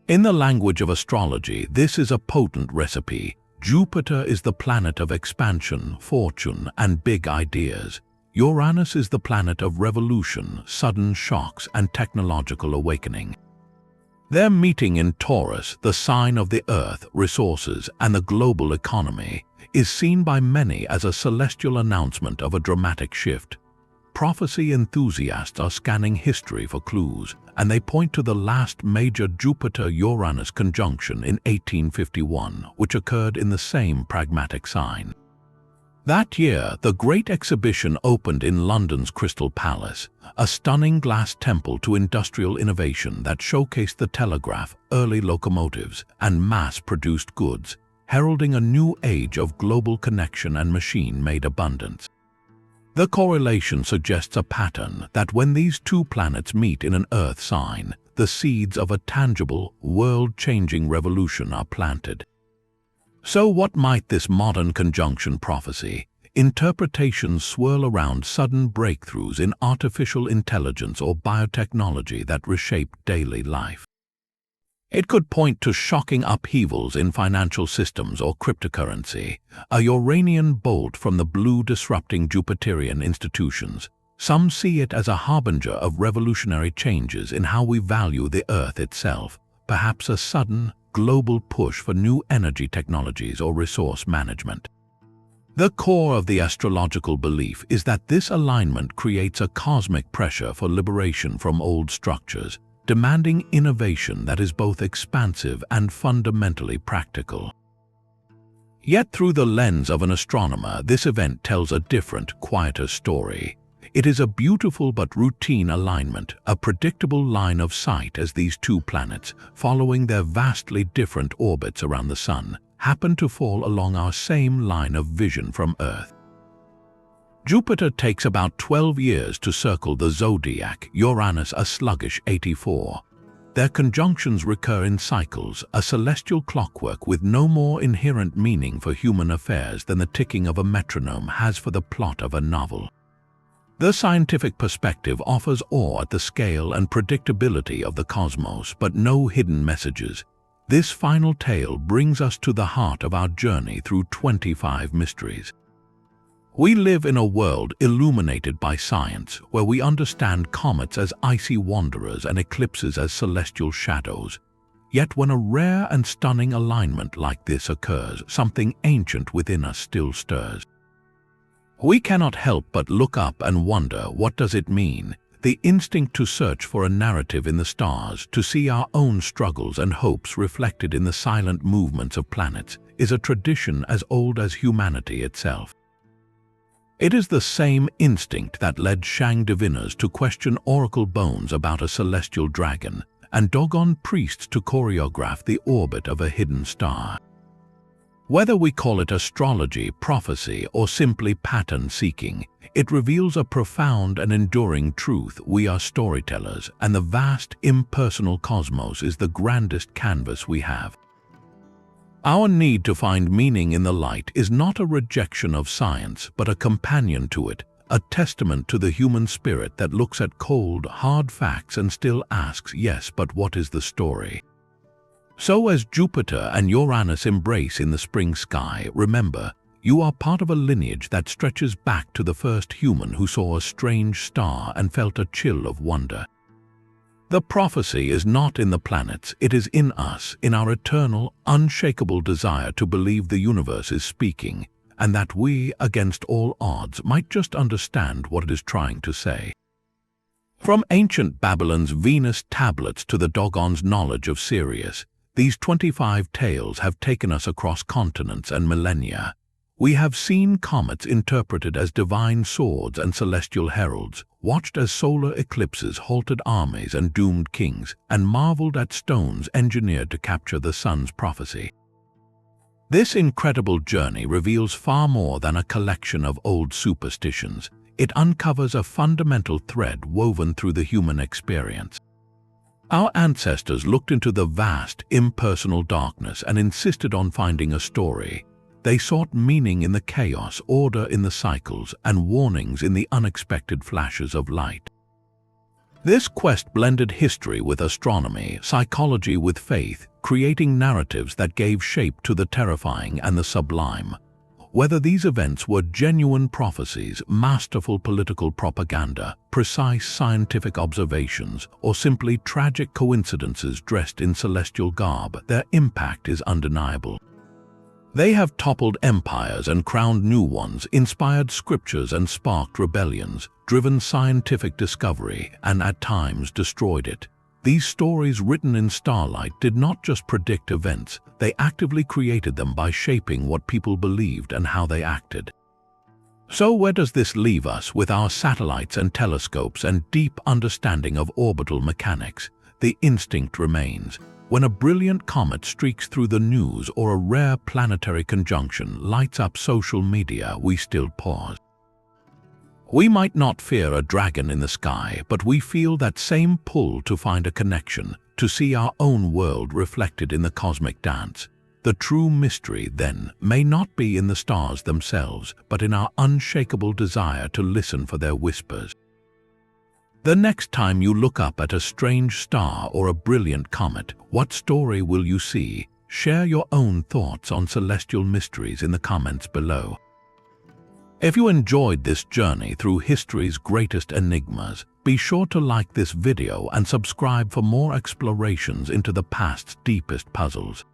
In the language of astrology, this is a potent recipe. Jupiter is the planet of expansion, fortune, and big ideas. Uranus is the planet of revolution, sudden shocks, and technological awakening. Their meeting in Taurus, the sign of the Earth, resources, and the global economy, is seen by many as a celestial announcement of a dramatic shift. Prophecy enthusiasts are scanning history for clues, and they point to the last major Jupiter-Uranus conjunction in 1851, which occurred in the same pragmatic sign. That year, the Great Exhibition opened in London's Crystal Palace, a stunning glass temple to industrial innovation that showcased the telegraph, early locomotives, and mass-produced goods, heralding a new age of global connection and machine-made abundance. The correlation suggests a pattern that when these two planets meet in an Earth sign, the seeds of a tangible, world-changing revolution are planted. So what might this modern conjunction prophesy? Interpretations swirl around sudden breakthroughs in artificial intelligence or biotechnology that reshape daily life. It could point to shocking upheavals in financial systems or cryptocurrency, a Uranian bolt from the blue disrupting Jupiterian institutions. Some see it as a harbinger of revolutionary changes in how we value the Earth itself, perhaps a sudden, global push for new energy technologies or resource management. The core of the astrological belief is that this alignment creates a cosmic pressure for liberation from old structures, demanding innovation that is both expansive and fundamentally practical. Yet through the lens of an astronomer, this event tells a different, quieter story. It is a beautiful but routine alignment, a predictable line of sight as these two planets, following their vastly different orbits around the Sun, happen to fall along our same line of vision from Earth. Jupiter takes about 12 years to circle the zodiac, Uranus a sluggish 84. Their conjunctions recur in cycles, a celestial clockwork with no more inherent meaning for human affairs than the ticking of a metronome has for the plot of a novel. The scientific perspective offers awe at the scale and predictability of the cosmos, but no hidden messages. This final tale brings us to the heart of our journey through 25 mysteries. We live in a world illuminated by science, where we understand comets as icy wanderers and eclipses as celestial shadows. Yet when a rare and stunning alignment like this occurs, something ancient within us still stirs. We cannot help but look up and wonder, what does it mean? The instinct to search for a narrative in the stars, to see our own struggles and hopes reflected in the silent movements of planets, is a tradition as old as humanity itself. It is the same instinct that led Shang diviners to question oracle bones about a celestial dragon, and Dogon priests to choreograph the orbit of a hidden star. Whether we call it astrology, prophecy, or simply pattern-seeking, it reveals a profound and enduring truth: we are storytellers, and the vast, impersonal cosmos is the grandest canvas we have. Our need to find meaning in the light is not a rejection of science, but a companion to it, a testament to the human spirit that looks at cold, hard facts and still asks, yes, but what is the story? So as Jupiter and Uranus embrace in the spring sky, remember, you are part of a lineage that stretches back to the first human who saw a strange star and felt a chill of wonder. The prophecy is not in the planets, it is in us, in our eternal, unshakable desire to believe the universe is speaking, and that we, against all odds, might just understand what it is trying to say. From ancient Babylon's Venus tablets to the Dogon's knowledge of Sirius, these 25 tales have taken us across continents and millennia. We have seen comets interpreted as divine swords and celestial heralds, watched as solar eclipses halted armies and doomed kings, and marveled at stones engineered to capture the sun's prophecy. This incredible journey reveals far more than a collection of old superstitions. It uncovers a fundamental thread woven through the human experience. Our ancestors looked into the vast, impersonal darkness and insisted on finding a story. They sought meaning in the chaos, order in the cycles, and warnings in the unexpected flashes of light. This quest blended history with astronomy, psychology with faith, creating narratives that gave shape to the terrifying and the sublime. Whether these events were genuine prophecies, masterful political propaganda, precise scientific observations, or simply tragic coincidences dressed in celestial garb, their impact is undeniable. They have toppled empires and crowned new ones, inspired scriptures and sparked rebellions, driven scientific discovery, and at times destroyed it. These stories written in starlight did not just predict events, they actively created them by shaping what people believed and how they acted. So where does this leave us with our satellites and telescopes and deep understanding of orbital mechanics? The instinct remains. When a brilliant comet streaks through the news or a rare planetary conjunction lights up social media, we still pause. We might not fear a dragon in the sky, but we feel that same pull to find a connection, to see our own world reflected in the cosmic dance. The true mystery, then, may not be in the stars themselves, but in our unshakable desire to listen for their whispers. The next time you look up at a strange star or a brilliant comet, what story will you see? Share your own thoughts on celestial mysteries in the comments below. If you enjoyed this journey through history's greatest enigmas, be sure to like this video and subscribe for more explorations into the past's deepest puzzles.